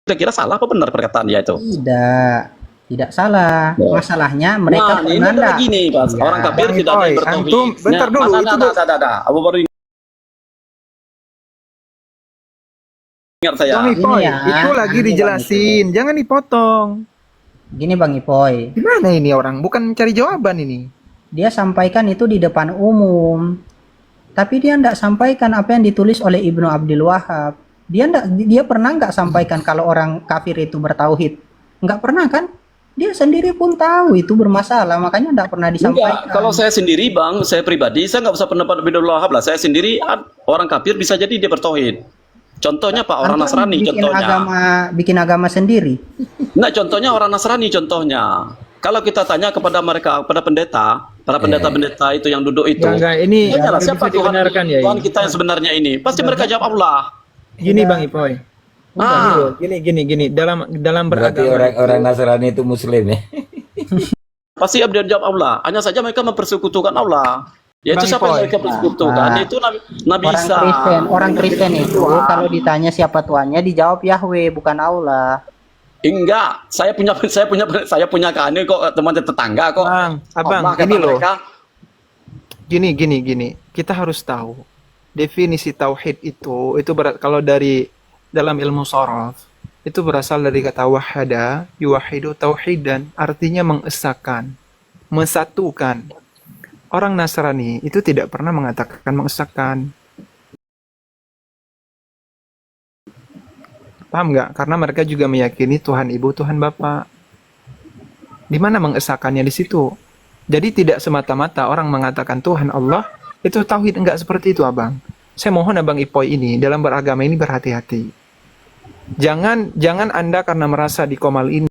Kira-kira salah apa benar perkataan dia itu? Tidak salah. Masalahnya mereka Nah, ini pernah lagi nih, Pak. Orang kafir tidak ada yang bertauhid. Antum, bentar dulu, itu Abu baru ingat saya. Bang Ipoy, Ini ya, itu lagi ini dijelasin, jangan dipotong. Gini Bang Ipoy, Gimana ini orang? Bukan cari jawaban ini. dia sampaikan itu di depan umum, tapi dia enggak sampaikan apa yang ditulis oleh Ibnu Abdul Wahab. Dia pernah nggak sampaikan kalau orang kafir itu bertauhid? Nggak pernah kan? Dia sendiri pun tahu itu bermasalah, makanya nggak pernah disampaikan. Enggak, kalau saya sendiri Bang, saya pribadi, saya nggak usah pendapat Abdul Wahab lah. Saya sendiri orang kafir bisa jadi dia bertauhid. Contohnya Pak, orang Antum Nasrani contohnya. bikin agama sendiri. Nah, contohnya orang Nasrani contohnya. Kalau kita tanya kepada mereka, pada pendeta, para pendeta-pendeta itu yang duduk itu, Enggak, ini tanyalah, bisa siapa Tuhan, dibenarkan ya. Tuhan kita yang sebenarnya ini? Pasti mereka jawab Allah. Gini Bang Ipoy. Gini. Dalam Berarti beragama orang Nasrani itu Muslim ya? Pasti dia jawab Allah. Hanya saja mereka mempersekutukan Allah. Yaitu Bang siapa yang Ipoy. mereka persekutukan? Itu Nabi Isa. Orang Kristen itu kalau ditanya siapa Tuhannya dijawab Yahweh bukan Allah. Enggak, saya punya kane kok, teman tetangga kok. Abang, Allah kata gini loh. mereka. Gini. Kita harus tahu definisi tauhid itu kalau dari dalam ilmu sharaf itu berasal dari kata wahada, yuwahidu tauhidan, artinya mengesahkan, mensatukan. Orang Nasrani itu tidak pernah mengatakan mengesahkan. Paham nggak? Karena mereka juga meyakini Tuhan Ibu, Tuhan Bapa. Di mana mengesahkannya di situ? Jadi tidak semata-mata orang mengatakan Tuhan Allah itu tauhid, enggak seperti itu, Abang. Saya mohon Abang Ipoy ini dalam beragama ini berhati-hati. Jangan Anda karena merasa di Komal ini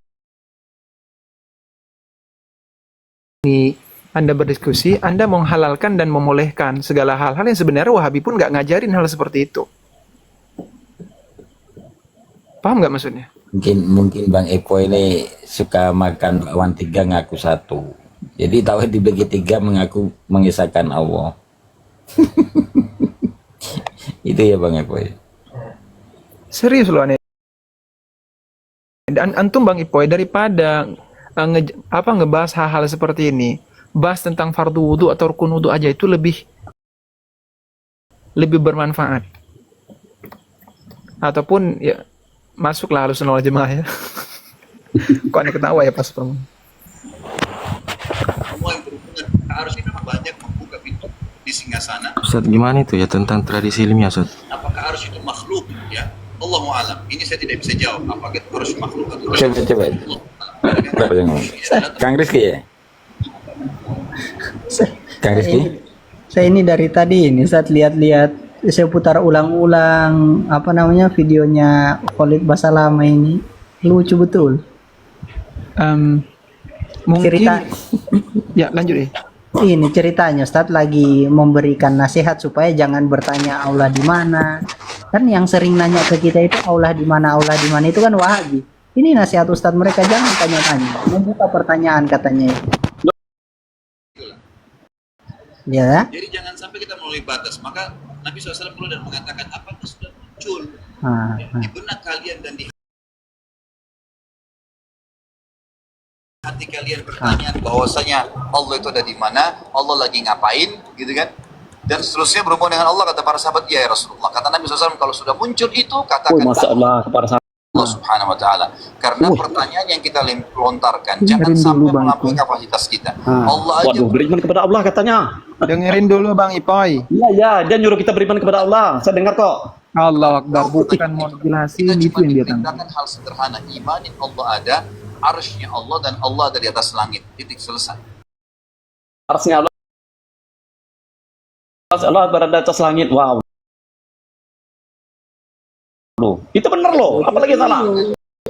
Anda berdiskusi, Anda menghalalkan dan membolehkan segala hal-hal yang sebenarnya Wahabi pun nggak ngajarin hal seperti itu. Paham nggak maksudnya? Mungkin Bang Eko ini suka makan bakwan 3 ngaku 1. Jadi tauhid dibagi 3 mengaku mengisahkan Allah. Itu ya Bang Eko. Serius loh aneh. Dan antum Bang Ipoy daripada ngebahas hal-hal seperti ini, bahas tentang fardu wudu atau rukun wudu aja itu lebih bermanfaat. Ataupun ya masuklah Ahlussunnah wal Jamaah ya. Kok aneh ketawa ya pas promo. Semua yang berhubungan harus kita banyak membuka pintu di singgasana. Ustaz, gimana itu ya tentang tradisi ilmiah, Ustaz? Apakah harus itu makhluk ya? Allahu alam. Ini saya tidak bisa jawab. Apakah itu harus makhluk atau Coba. Berapa yang ngomong? Kang Rizky ya? Kang Rizky? Saya ini dari tadi ini saat lihat-lihat saya putar ulang-ulang videonya Khalid Basalamah ini lucu betul. Mungkin Cerita ya lanjut deh. ini ceritanya Ustadz lagi memberikan nasihat supaya jangan bertanya Allah di mana. Kan yang sering nanya ke kita itu Allah di mana itu kan Wahabi. Ini nasihat Ustadz, mereka jangan tanya-tanya, membuka pertanyaan katanya. Ya. Jadi jangan sampai kita melalui batas. Maka Nabi SAW keluar dan mengatakan apakah sudah muncul di benak kalian dan di hati kalian pertanyaan bahwasanya Allah itu ada di mana, Allah lagi ngapain, gitu kan? Dan seterusnya berhubungan dengan Allah, kata para sahabat, ya Rasulullah. Kata Nabi SAW, kalau sudah muncul itu katakan Allah Subhanahu wa taala. Karena pertanyaan yang kita lontarkan jangan sampai melampaui kapasitas kita. Allah aja beriman kepada Allah katanya. Dengerin dulu Bang Ipoy. Iya, dia nyuruh kita beriman kepada Allah. Saya dengar kok. Allah Akbar, bukan mau jelasin itu yang dia tanya. hal sederhana, imanin Allah ada, arsy-Nya Allah dan Allah ada di atas langit. Titik, selesai. Arsy-Nya Allah berada di atas langit. Wow. Itu benar loh, apalagi salah.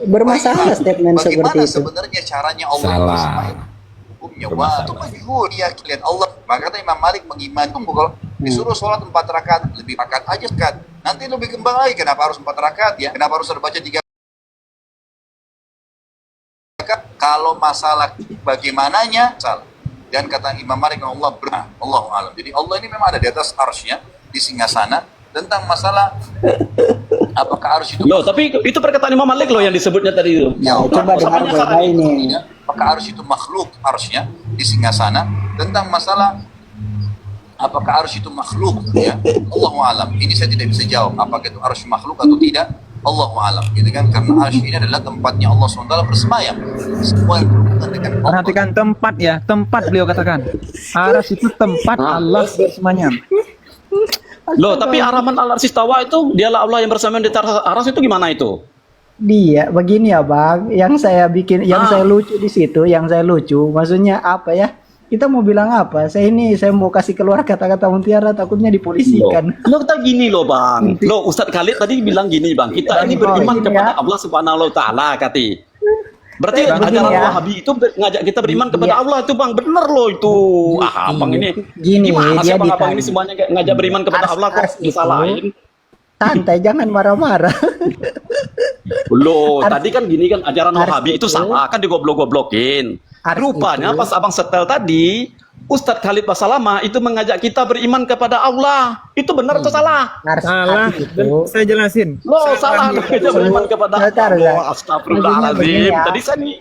Bermasalah statement seperti Bagaimana itu. sebenarnya caranya Allah Salah. hukumnya? Wah, itu majhul. Dia lihat Allah. Maka kata Imam Malik mengimani, tunggu kalau disuruh sholat 4 rakaat, lebih rakaat aja kan. Nanti lebih kembang lagi, kenapa harus 4 rakaat ya? Kenapa harus baca 3 rakaat? Kalau masalah bagaimananya, salah. Dan kata Imam Malik, Allah alam. Jadi Allah ini memang ada di atas arsy-Nya, di singgasana. Tentang masalah apakah harus itu tapi itu perkataan Imam Malik loh yang disebutnya tadi itu. Ya, coba dengar baik-baik ini. Apakah harus itu makhluk arsy-Nya di singgasana? Tentang masalah apakah harus itu makhluk ya? Allahu alam. Ini saya tidak bisa jawab apakah itu arsy makhluk atau tidak. Allahu alam, gitu kan? Karena arsy ini adalah tempatnya Allah SWT bersemayam. Semua yang berhubungan dengan Allah. Perhatikan tempat ya, tempat beliau katakan. Arsy itu tempat Allah bersemayam. Loh, tapi Ar-Rahman al-Arsy istawa itu dialah Allah yang bersemayam di atas arsy itu gimana itu? Dia begini ya Bang, yang saya bikin, yang saya lucu di situ, yang saya lucu, maksudnya apa ya? Kita mau bilang apa? Saya mau kasih keluar kata-kata mutiara takutnya dipolisikan. Lo kita gini loh bang, lo Ustadz Khalid tadi bilang gini bang, kita ini beriman Gini kepada ya. Allah Subhanahu Wa Taala kati. Berarti Bang, ajaran gini ya. Wahabi itu ngajak kita beriman kepada Iya. Allah itu bang, bener loh itu. Abang ini Gini, gimana sih dia abang ini ditanya. semuanya ngajak beriman kepada Allah kok Ars itu- disalahin? Santai, jangan marah-marah. Loh, Ars- tadi kan gini kan ajaran Ars Wahabi itu itu- salah kan digoblok-goblokin. Ars Rupanya itu- pas abang setel tadi, Ustadz Khalid Basalamah itu mengajak kita beriman kepada Allah. Itu benar atau salah? Salah. Saya jelasin. Lo salah ngajak beriman kepada Bentar, Allah. Begini Astagfirullahaladzim. ya. Tadi saya nih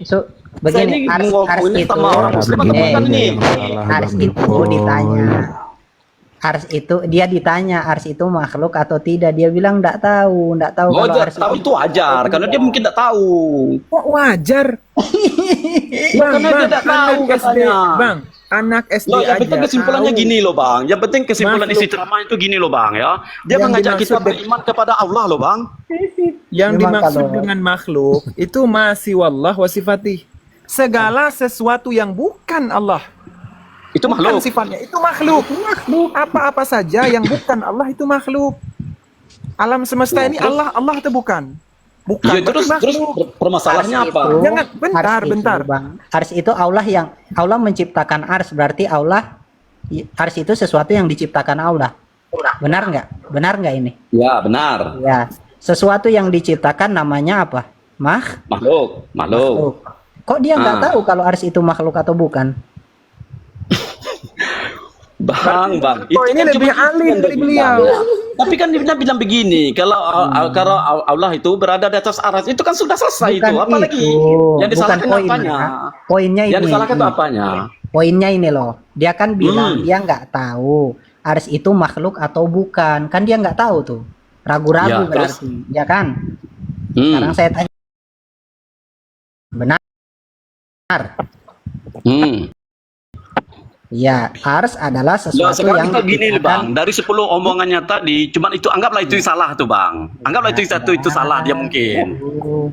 Begini, saya ini Ars ngomongin itu, sama orang muslim atau bukan ini? Ars itu ditanya. Ars itu dia ditanya Ars itu makhluk atau tidak, dia bilang enggak tahu Oh, kalau dia Ars tahu itu wajar karena dia mungkin tidak tahu. Kok wajar? Karena dia tidak tahu anak SD, katanya. Bang, anak SD Loh, yang aja penting kesimpulannya tahu. gini loh bang. Yang penting kesimpulan Makhluk. isi ceramah itu gini loh bang ya. Dia Yang mengajak kita dimaksud beriman kepada Allah loh bang. Yang Memang dimaksud kalau- dengan makhluk itu masih wallah wa sifatih. Segala sesuatu yang bukan Allah, Itu bukan makhluk. sifatnya, itu makhluk. Apa-apa saja yang bukan Allah itu makhluk. Alam semesta ini Allah atau bukan? Bukan. Iya terus berarti terus makhluk. permasalahannya Ars apa? itu- Jangan, bentar, Ars itu, bentar. Bang. Ars itu Allah menciptakan Ars, berarti Ars itu sesuatu yang diciptakan Allah. Benar nggak? Benar nggak ini? Ya benar. Ya, sesuatu yang diciptakan namanya apa? Makhluk. Makhluk. Kok dia nggak Ah. tahu kalau Ars itu makhluk atau bukan? Bang. Oh, ini kan lebih cuma ahli yang dari dia beliau. bilang. Tapi kan dia bilang begini, kalau Allah itu berada di atas aras, itu kan sudah selesai Bukan itu. Apalagi itu. yang disalahkan Bukan apanya? Poinnya Yang ini. disalahkan itu ini. apanya? Poinnya ini loh. Dia kan bilang Hmm. dia nggak tahu Ars itu makhluk atau bukan. Kan dia nggak tahu tuh. Ragu-ragu Ya, terus? berarti. Ya kan? Hmm. Sekarang saya tanya. Benar. Hmm. Ya, Ars adalah Loh, sesuatu sekarang yang kita gini nih diciptakan- bang, dari 10 omongannya tadi, cuman itu anggaplah itu salah tuh bang, anggaplah itu satu itu salah dia mungkin.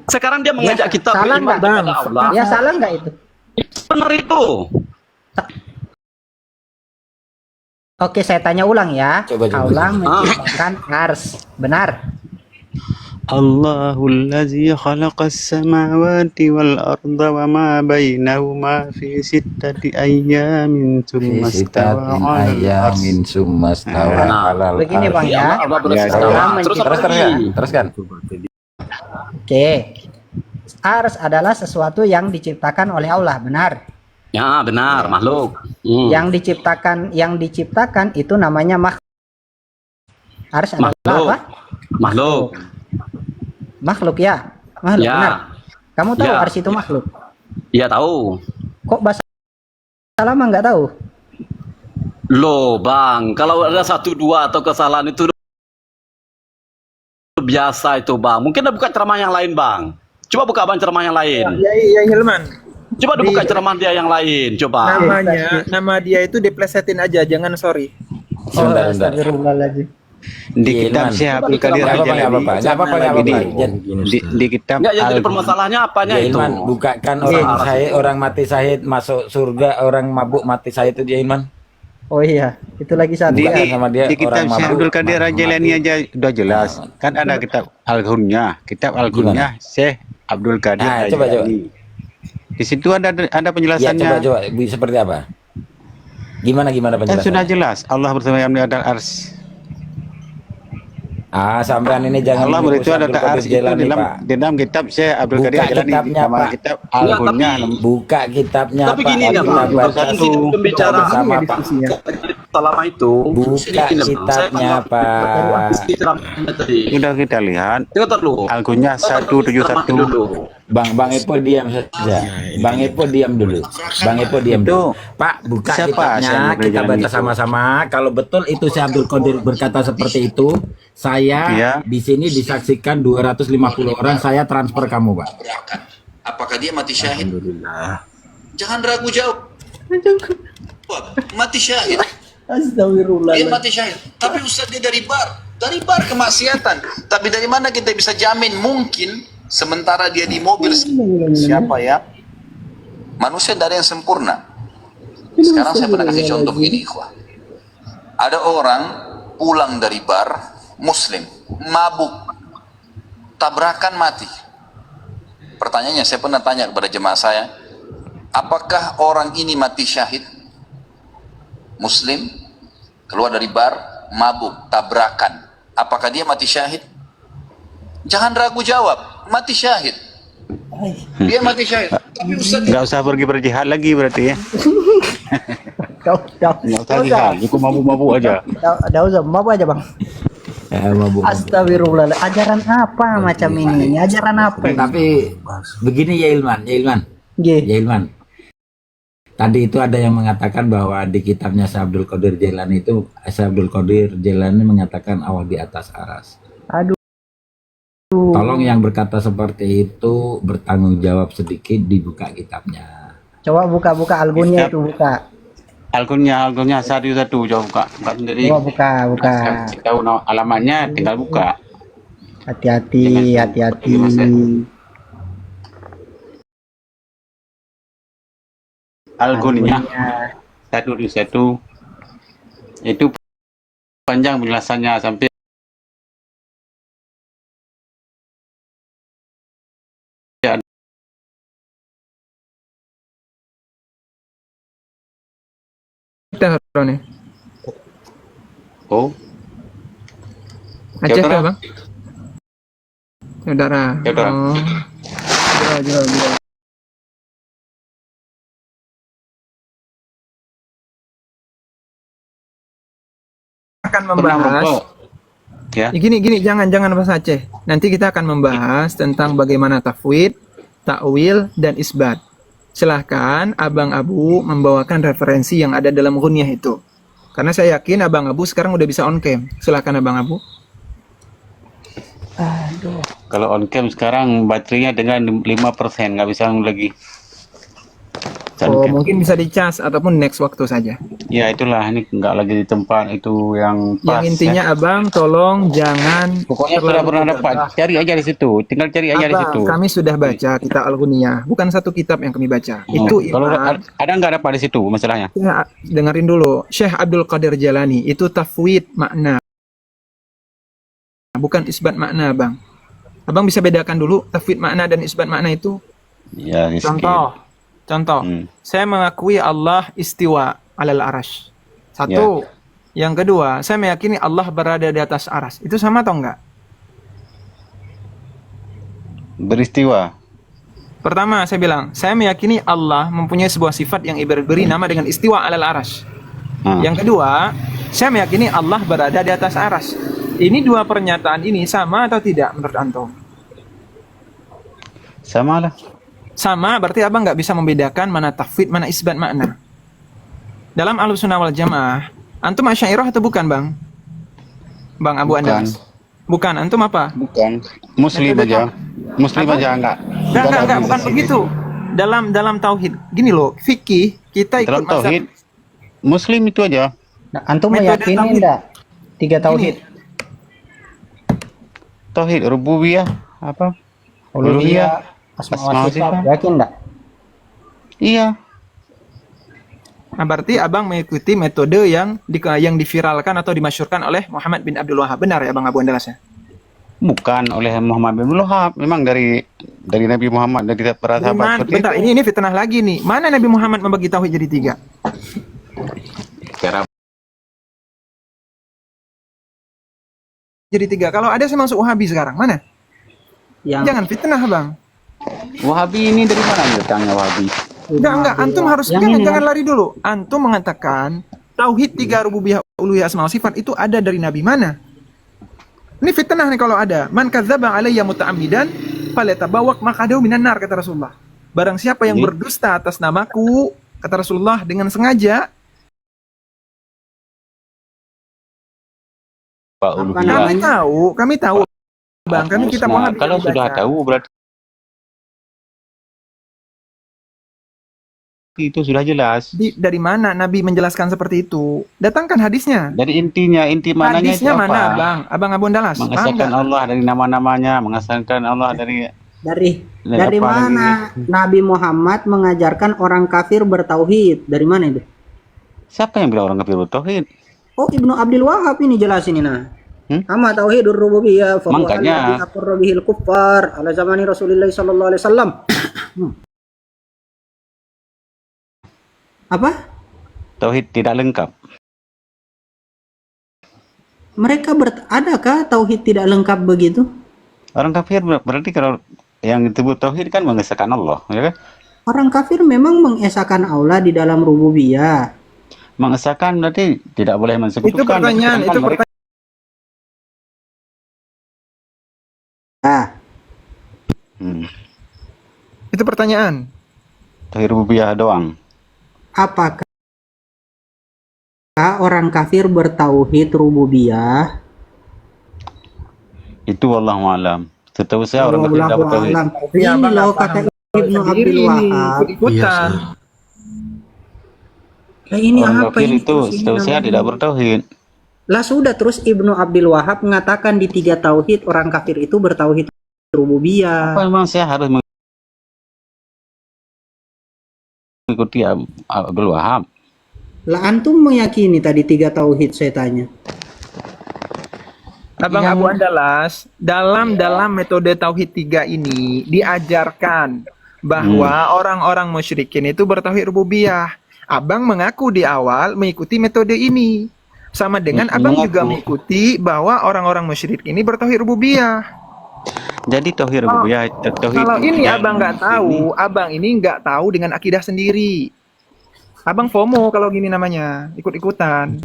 Sekarang dia mengajak kita salah beriman nggak, kepada Allah. Ya salah nggak itu? Benar itu. Oke, saya tanya ulang ya. Coba. Allah menciptakan Ars. Benar. Allahul ladzi khalaqas samawati wal arda wa ma bainahuma fi sittati ayyamin tsumma istawa 'alal ars. ayamin sumastawa Nah, alal begini, arsh. Bang, ya. Allah Ya, beristiwa. Allah Terus apa menciptakan- lagi? Teruskan. Oke. Ars adalah sesuatu yang diciptakan oleh Allah, benar. Ya benar, makhluk. Hmm. Yang diciptakan itu namanya makhluk. Ars adalah Makhluk. apa? Makhluk. Makhluk ya. Makhluk, Ya. benar. Kamu tahu Ya. Ars itu makhluk? Iya tahu. Kok bahasa lama nggak tahu? Loh bang, kalau ada 1-2 atau kesalahan itu biasa itu bang. Mungkin ada buka ceramah yang lain bang. Coba buka bang ceramah yang lain. Ya Hilman. Coba buka ceramah dia yang lain. Coba. Nama dia itu diplesetin aja, jangan sorry. Sebentar, sebentar. Astagfirullahaladzim. Di Iya, kitab Ilman. Syekh Abdul Qadir Nggak apa-apa, nggak apa-apa. Nggak apa-apa, nggak apa-apa. di kitab Enggak, yang jadi Al- permasalahannya apanya Ya itu? Ilman, bukakan orang syahid, orang mati syahid masuk surga, orang mabuk mati syahid itu dia Ilman. Oh iya, itu lagi satu. di, Bukan di, sama dia di kitab orang Syekh mabuk, Abdul Qadir mati. Rajailani aja udah jelas. Kan ada kitab Al-Ghunyah, kitab Al-Ghunyah Syekh Abdul Qadir Nah, coba. Rajailani. Di situ ada Ya penjelasannya. coba seperti apa? Gimana Kan penjelasannya? sudah jelas Allah bersama yang di atas ars. Sampean ini jangan Allah menipu itu ada Abdul ars Qadir itu Jailani, dalam Pak. di dalam kitab Syekh Abdul Buka Qadir Jailani kitabnya, nama Pak. kitab Al-Ghunyah. Buka kitabnya Tapi Pak. gini Kita ya bang, baca kan kita pembicaraan sama Pak. selama itu. Buka kitabnya Pak. Sudah kita lihat Tengok dulu. Al-Ghunyah 171. Bang Epo diam saja. Bang Epo diam dulu. Bang Epo diam dulu. Pak, buka Siapa kitabnya, Syekh Abdul kita Jailani baca itu? sama-sama. Kalau betul itu Syekh Abdul Qadir berkata seperti itu, saya Iya. di sini disaksikan 250 orang, saya transfer kamu, Pak. Berangkat. Apakah dia mati syahid? Alhamdulillah. Jangan ragu jauh. Mati syahid. Dia Astagfirullahaladzim. mati syahid. Tapi Ustaz dia dari bar kemaksiatan. Tapi dari mana kita bisa jamin mungkin sementara dia di mobil siapa ya? Manusia tidak ada yang sempurna. Sekarang saya pernah kasih contoh begini, ikhwah. Ada orang pulang dari bar, muslim, mabuk, tabrakan mati. Pertanyaannya, saya pernah tanya kepada jemaah saya, apakah orang ini mati syahid? Muslim, keluar dari bar, mabuk, tabrakan. Apakah dia mati syahid? Jangan ragu jawab, mati syahid. Dia mati syahid. Tapi Ustaz, Nggak usah pergi berjihad lagi berarti ya. Nggak usah jihad, cukup mabuk-mabuk aja. Udah usah, mabuk aja bang. Mabuk. Astagfirullah, ajaran apa macam ini? Ajaran apa? Tapi begini ya Ilman, Nggih. ya Ilman. Tadi itu ada yang mengatakan bahwa di kitabnya Syekh Abdul Qadir Jailani itu, Syekh Abdul Qadir Jailani mengatakan Allah di atas aras. Aduh. Tolong yang berkata seperti itu bertanggung jawab sedikit, dibuka kitabnya. Coba buka algonya itu buka. Algonya satu-satu coba buka sendiri. Coba buka. Kasih tahu alamatnya, tinggal buka. Hati-hati. Algonya satu itu panjang penjelasannya sampai nih. oh Aceh Saudara. kah, Bang? Saudara. Saudara. Oh. Jual. Akan membahas ya. gini, jangan bahas Aceh. Nanti kita akan membahas tentang bagaimana tafwid, ta'wil, dan isbat. Silahkan Abang Abu membawakan referensi yang ada dalam Ghunyah itu. Karena saya yakin Abang Abu sekarang udah bisa on cam. Silahkan Abang Abu. Kalau on cam sekarang baterainya dengan 5%, nggak bisa lagi. Oh, mungkin bisa dicas ataupun next waktu saja. Ya itulah, ini nggak lagi di tempat itu yang pas. Yang intinya ya. Abang tolong jangan Pokoknya sudah terlalu pernah gegabah. dapat, cari aja di situ, tinggal cari aja di Abang, situ. kami sudah baca kitab Al-Ghunyah, bukan satu kitab yang kami baca. Itu Kalau Iman. ada nggak dapat di situ masalahnya? Ya, dengerin dulu. Syekh Abdul Qadir Jailani itu tafwid makna, bukan isbat makna, Bang. Abang bisa bedakan dulu tafwid makna dan isbat makna itu. Ya, Contoh, saya mengakui Allah istiwa alal arash. Satu. Yang kedua, saya meyakini Allah berada di atas aras. Itu sama atau enggak? Beristiwa. Pertama, saya bilang, saya meyakini Allah mempunyai sebuah sifat yang beri nama dengan istiwa alal arash. Yang kedua, saya meyakini Allah berada di atas aras. Ini dua pernyataan ini sama atau tidak menurut antum? Sama lah. Sama, berarti abang nggak bisa membedakan mana tafwid, mana isbat makna. Dalam Ahlussunnah wal Jamaah, antum Asy'ariyah atau bukan, Bang? Bang Abu Andas. Bukan, antum apa? Bukan. Muslim aja. Muslim Apa? aja enggak. Enggak, bukan begitu. Dalam tauhid, gini loh, fikih kita ikut Dalam tauhid Muslim itu aja. Nah, antum Metode meyakini tauhid. enggak? 3 tauhid. Tauhid rububiyah apa? Uluhiyah, asma wa sifat. Yakin enggak? Iya. Nah, berarti abang mengikuti metode yang diviralkan atau dimasyurkan oleh Muhammad bin Abdul Wahab. Benar ya, Bang Abu Andas ya? Bukan oleh Muhammad bin Wahab, memang dari Nabi Muhammad, dari para sahabat. Bentar, ini fitnah lagi nih. Mana Nabi Muhammad membagi tauhid jadi 3? Cara Jadi 3. Kalau ada saya masuk Wahabi sekarang. Mana? Jangan fitnah, Bang. Wahabi ini dari mana datangnya Wahabi? Enggak. Antum harus jangan lari dulu. Antum mengatakan tauhid 3 rububiyah, uluhiyah, asma wa sifat itu ada dari Nabi mana? Ini fitnah nih kalau ada. Man kadzdzaba alayya muta'ammidan falyatabawwaq maq'adahu minan nar, kata Rasulullah. Barang siapa yang berdusta atas namaku, kata Rasulullah, dengan sengaja, kami tahu, Bang, kami kita Wahabi. Kalau sudah tahu berarti itu sudah jelas. Dari mana Nabi menjelaskan seperti itu? Datangkan hadisnya. Dari inti mananya Hadisnya itu mana, apa? Bang? Abang Abu Andas. Mengesahkan Allah dari nama-namanya, mengesahkan Allah dari Dari mana Nabi Muhammad mengajarkan orang kafir bertauhid? Dari mana itu? Siapa yang bilang orang kafir bertauhid? Oh, Ibnu Abdul Wahab ini jelasin ini nah. Hmm? Amma tauhidur rububiyah fa huwa Makanya. alladhi aqarra bihil kuffar ala zamani Rasulullah sallallahu alaihi wasallam. Apa? Tauhid tidak lengkap. Mereka adakah tauhid tidak lengkap begitu? Orang kafir berarti kalau yang disebut tauhid kan mengesahkan Allah, ya kan? Orang kafir memang mengesahkan Allah di dalam rububiyah. Mengesahkan berarti tidak boleh mensekutukan. Itu pertanyaan, Sedangkan itu mereka- Itu pertanyaan. tauhid rububiyah doang. Apakah orang kafir bertauhid rububiyah? Itu wallahu alam. Setahu saya orang kafir tidak Wallahu bertauhid. a'lam. Ya, Ini Bang, loh nggak kata paham Ibnu sendiri Abdul ini, Wahab. ikut-ikutan. Lah ini Orang apa kafir ini? itu Terus ini setahu saya namanya? tidak bertauhid. Lah sudah terus Ibnu Abdul Wahab mengatakan di 3 tauhid orang kafir itu bertauhid rububiyah. Apa memang saya harus mengikuti Abdul Wahab? Lah antum meyakini tadi 3 tauhid saya tanya. Abang Abu Andalas, dalam metode tauhid 3 ini diajarkan bahwa orang-orang musyrikin itu bertauhid rububiyah. Abang mengaku di awal mengikuti metode ini. Sama dengan abang juga mengikuti bahwa orang-orang musyrik ini bertauhid rububiyah. Jadi tauhid rububiyah, tauhid. Kalau ini yang abang nggak tahu, abang ini nggak tahu dengan akidah sendiri. Abang FOMO kalau gini namanya, ikut-ikutan.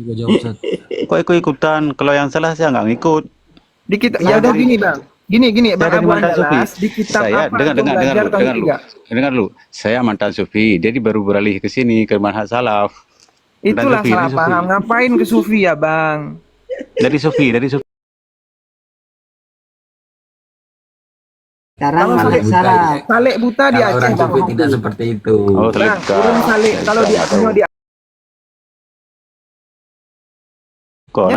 Kok ikut-ikutan? Kalau yang salah saya nggak ngikut. Di kita, Saya ya udah dari- gini bang, gini Saya bang dari Abu mantan sufi. Andalas di kitab Saya apa dengar antum belajar tauhid dulu. 3? Dengar dulu. Saya mantan sufi, jadi baru beralih ke sini ke manhaj salaf. Itulah Sufi, salah dari Sufi. paham. Ngapain ke sufi ya bang? Dari sufi. Sekarang Kalau malah Saleh- salah. Saleh buta di Kalau Aceh orang bang. sufi tidak seperti itu. Oh, Bang, urung Saleh kalau di Aceh di Kok?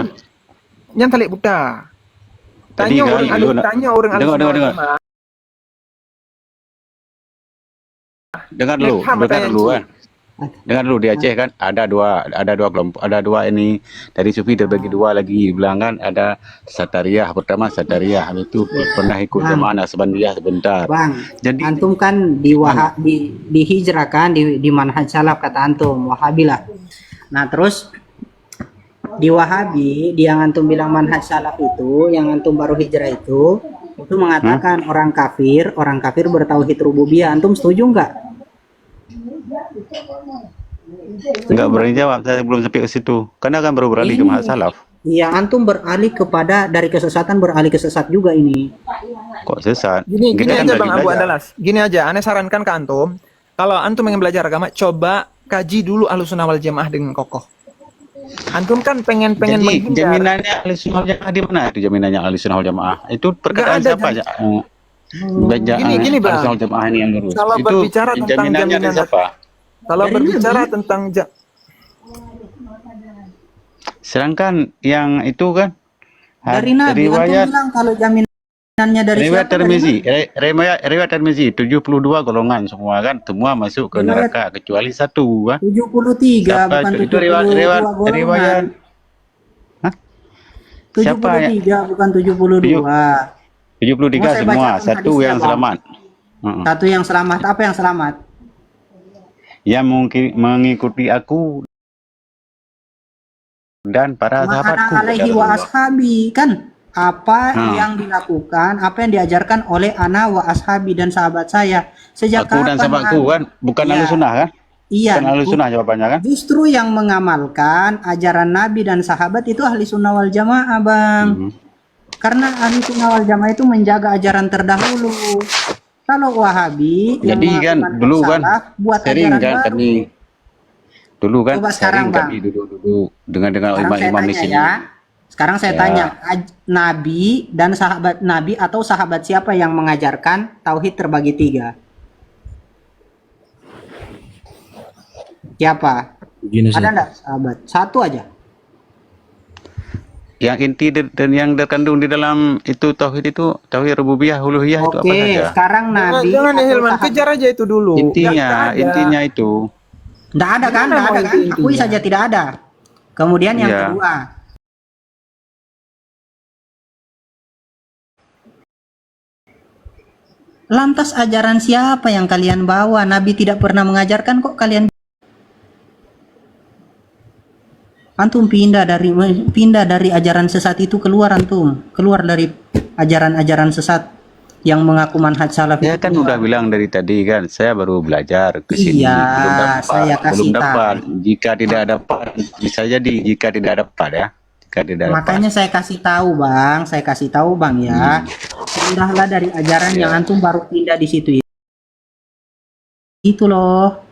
yang Saleh buta. Tadi Tanya kan, orang dulu alif, tanya orang alif. dengar. Dengar dulu kan. Dengar dulu di Aceh kan ada dua kelompok, ada dua ini dari sufi terbagi dua lagi. Bilang kan ada Satariyah, pertama Satariyah, habis itu pernah ikut jamaah Nasbandiyah sebentar. Bang, Jadi antum kan dihijrahkan di manhaj salaf kata antum, Wahabilah. Nah, terus di Wahabi, yang antum bilang manhaj salaf itu, yang antum baru hijrah itu mengatakan orang kafir bertauhid rububiyah. Antum setuju enggak? nggak berani jawab, saya belum sampai ke situ. Karena kan baru beralih ke manhaj salaf. Iya, antum beralih dari kesesatan beralih ke sesat juga ini. Kok sesat? Gini Kita kan aja lagi bang Abu belajar. Andalas. Gini aja, aneh sarankan ke antum. Kalau antum ingin belajar agama, coba kaji dulu Ahlussunnah wal Jamaah dengan kokoh. Antum kan pengen Jadi menghindar. jaminannya Ahlussunnah wal Jamaah di mana itu jaminannya Ahlussunnah wal Jamaah? Itu perkataan Nggak ada siapa? Gini, Bang. Ahlussunnah wal Jamaah ini yang lurus. Kalau Itu berbicara tentang jaminannya dari jaminan siapa? Kalau Dari berbicara Nabi. tentang Sedangkan yang itu kan Dari Nabi, antum riwayat bilang kalau jaminannya dari riwayat siapa? Dari Tirmizi, Nabi. riwayat Tirmizi 72 golongan semua kan, semua masuk ke Riwayat- neraka kecuali satu kan. 73 Siapa bukan itu? Itu 72 golongan. riwayat. Hah? Siapa ya? 73 bukan 72. 73 Mau saya semua, bacakan satu hadisnya, yang Bang? selamat. Heeh. Satu yang selamat, apa yang selamat? Yang mungkin mengikuti aku dan para sahabatku. Ma'ana alaihi kata wa Rasulullah. ashabi, kan apa Hmm. yang dilakukan, apa yang diajarkan oleh ana wa ashabi dan sahabat saya. Sejak Aku dan kapan, sahabatku Bang? kan, bukan Iya. Ahlussunnah kan? Iya. Bukan Ahlussunnah jawabannya kan? Justru yang mengamalkan ajaran Nabi dan sahabat itu ahli sunnah wal jamaah, Bang. Mhm. Karena ahli sunnah wal jamaah itu menjaga ajaran terdahulu. Kalau Wahabi yang Jadi kan melakukan dulu kan salaf, buat sering ajaran kan baru. kami dulu kan Coba sekarang, sering Bang. kami duduk dengan Sekarang saya imam-imam di tanya sini. ya. Sekarang saya Ya. tanya, Nabi dan sahabat Nabi atau sahabat siapa yang mengajarkan tauhid terbagi 3? Siapa? Ada enggak sahabat? Satu aja. Yang inti dan yang terkandung di dalam itu tauhid rububiyah uluhiyah itu apa Oke, saja? sekarang Nabi jangan ya atau Hilman, sahabat- kejar aja itu dulu. Intinya Nggak ada. intinya itu Nggak ada kan? Nggak ada kan? Akui saja tidak ada. Kemudian yang Iya. kedua, lantas ajaran siapa yang kalian bawa? Nabi tidak pernah mengajarkan kok kalian. Antum pindah dari ajaran sesat itu, keluar antum, keluar dari ajaran-ajaran sesat yang mengaku manhaj salaf Ya itu kan keluar. udah bilang dari tadi kan, saya baru belajar ke sini, Iya, belum dapat, saya kasih belum dapat. tahu. Jika tidak dapat, bisa jadi jika tidak dapat ya, jika tidak dapat. Makanya saya kasih tahu bang ya, pindahlah dari ajaran yang antum baru pindah di situ itu loh.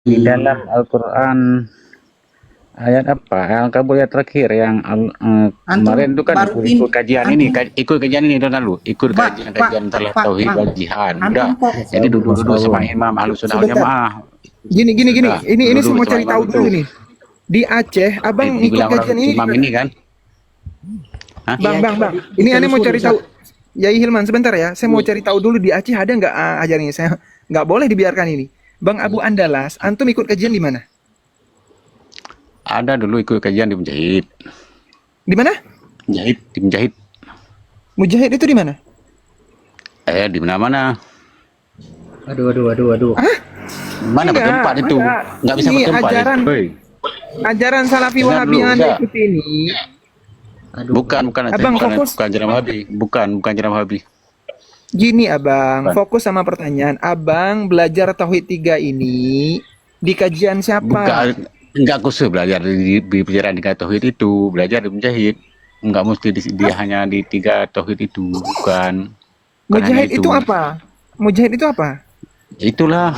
Di dalam Al-Quran ayat apa? Yang kamu lihat terakhir yang kemarin itu kan baru ikut kajian ini, ikut kajian ini Don lalu, ikut Pak, kajian tentang Pak, tauhid Pak. wal jihad. Antum Udah, kok jadi duduk-duduk sama imam Ahlussunnah wal Sebentar. Jamaah. Gini. Udah, Ini saya duduk mau sama cari imam tahu itu. dulu nih. Di Aceh, abang ikut Dibilang orang kajian ini. imam ini kan? Hah? Bang. coba Ini aneh mau cari ditelusuri, tahu. Yai Hilman, sebentar ya. Saya mau cari tahu dulu di Aceh ada nggak ajaran ini. Saya nggak boleh dibiarkan ini. Bang Abu Andalas, antum ikut kajian di mana? Ada dulu ikut kajian di Mujahid. Di mana? Di Mujahid. Mujahid itu di mana? Di mana-mana. Aduh. Mana Enggak, bertempat itu? enggak. Nggak bisa Ini bertempat. ajaran- Hei. Ajaran Salafi Dengar Wahabi dulu, yang Anda udah. ikuti ini. Bukan Abang, fokus. bukan ajaran Wahabi. Bukan ajaran Wahabi. Gini abang, Bukan. fokus sama pertanyaan. Abang belajar Tauhid 3 ini di kajian siapa? Bukan, enggak khusus belajar di pelajaran tiga tauhid itu, belajar di Mujahid. Enggak mesti dia hanya di tiga tauhid itu, bukan. Bukan hanya Mujahid itu apa? Mujahid itu apa? Itulah.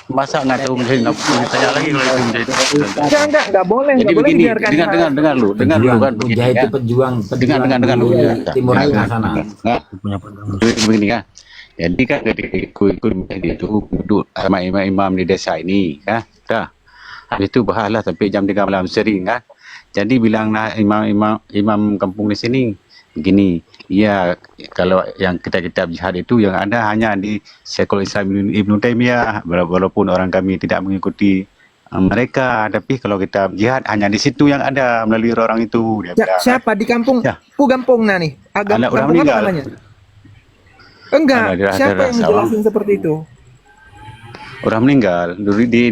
Masa nggak tahu Mujahid, nggak boleh tanya lagi kalau itu Mujahid. Enggak boleh, Jadi enggak boleh begini, dibiarkan. dengar lu kan Pejuang, begini Mujahid ya. itu pejuang Dengar lu. dulu ya, Timur Tengah sana. Begini kan. Jadi kan ketika ikut Mujahid itu duduk sama imam-imam di desa ini, kan? Dah. Habis itu bahaslah sampai jam 3 malam sering kan. Jadi bilanglah imam kampung di sini begini, ya kalau yang kitab jihad itu yang ada hanya di Syekhul Islam Ibnu Taimiyah, walaupun orang kami tidak mengikuti mereka, tapi kalau kitab jihad hanya di situ yang ada melalui orang itu. Dia bilang, Siapa di kampung? Ya. Kampung nih. Anak udah Kampung apa meninggal. namanya? Enggak, Ada di siapa yang Sawang. menjelasin seperti itu? Orang meninggal dulu di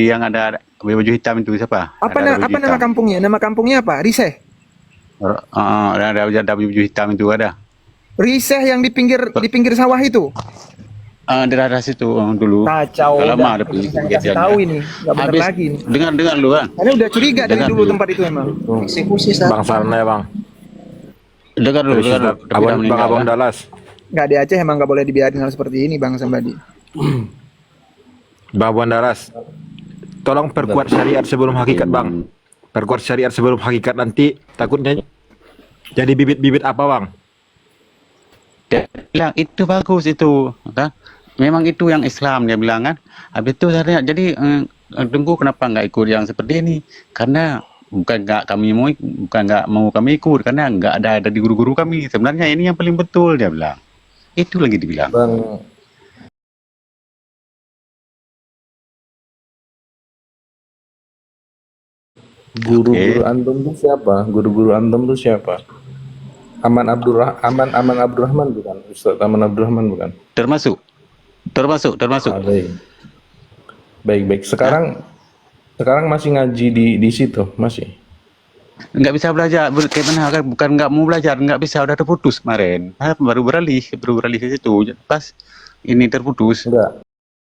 yang ada baju hitam itu siapa? Apa Ada baju nama hitam. kampungnya? Nama kampungnya apa? Riseh. Ada baju hitam itu ada. Riseh yang di pinggir sawah itu. Di daerah situ dulu. Kacau. Udah lama udah. ada pergi Saya kegiatan. kasih tahu ini, nggak benar Habis, lagi ini. dengar lu kan. Karena udah curiga dari Dengar dulu dulu. tempat itu emang. eksekusi Bang Sarna ya bang. Dengar dulu. Tapi udah Bang meninggal, Abang kan? Dallas. Nggak di Aceh emang nggak boleh dibiarin hal seperti ini, Bang Sambadi. Bang Abang Dallas. Tolong perkuat syariat sebelum hakikat bang. Perkuat syariat sebelum hakikat, nanti takutnya jadi bibit-bibit apa bang? Dia bilang itu bagus itu, kan? Memang itu yang Islam dia bilang kan. Habis itu saya tanya, jadi tunggu kenapa nggak ikut yang seperti ini? Karena bukan nggak mau kami ikut, karena nggak ada di guru-guru kami. Sebenarnya ini yang paling betul dia bilang. Itu lagi dibilang. Bang, guru-guru antum tuh siapa? Guru-guru antum tuh siapa? Aman Abdurrahman bukan? Ustaz Aman Abdurrahman bukan? Termasuk. Ah, baik. Sekarang masih ngaji di situ, masih. Nggak bisa belajar, bagaimana kan? Bukan nggak mau belajar, nggak bisa, udah terputus kemarin. Baru beralih ke situ. Pas ini terputus. Enggak.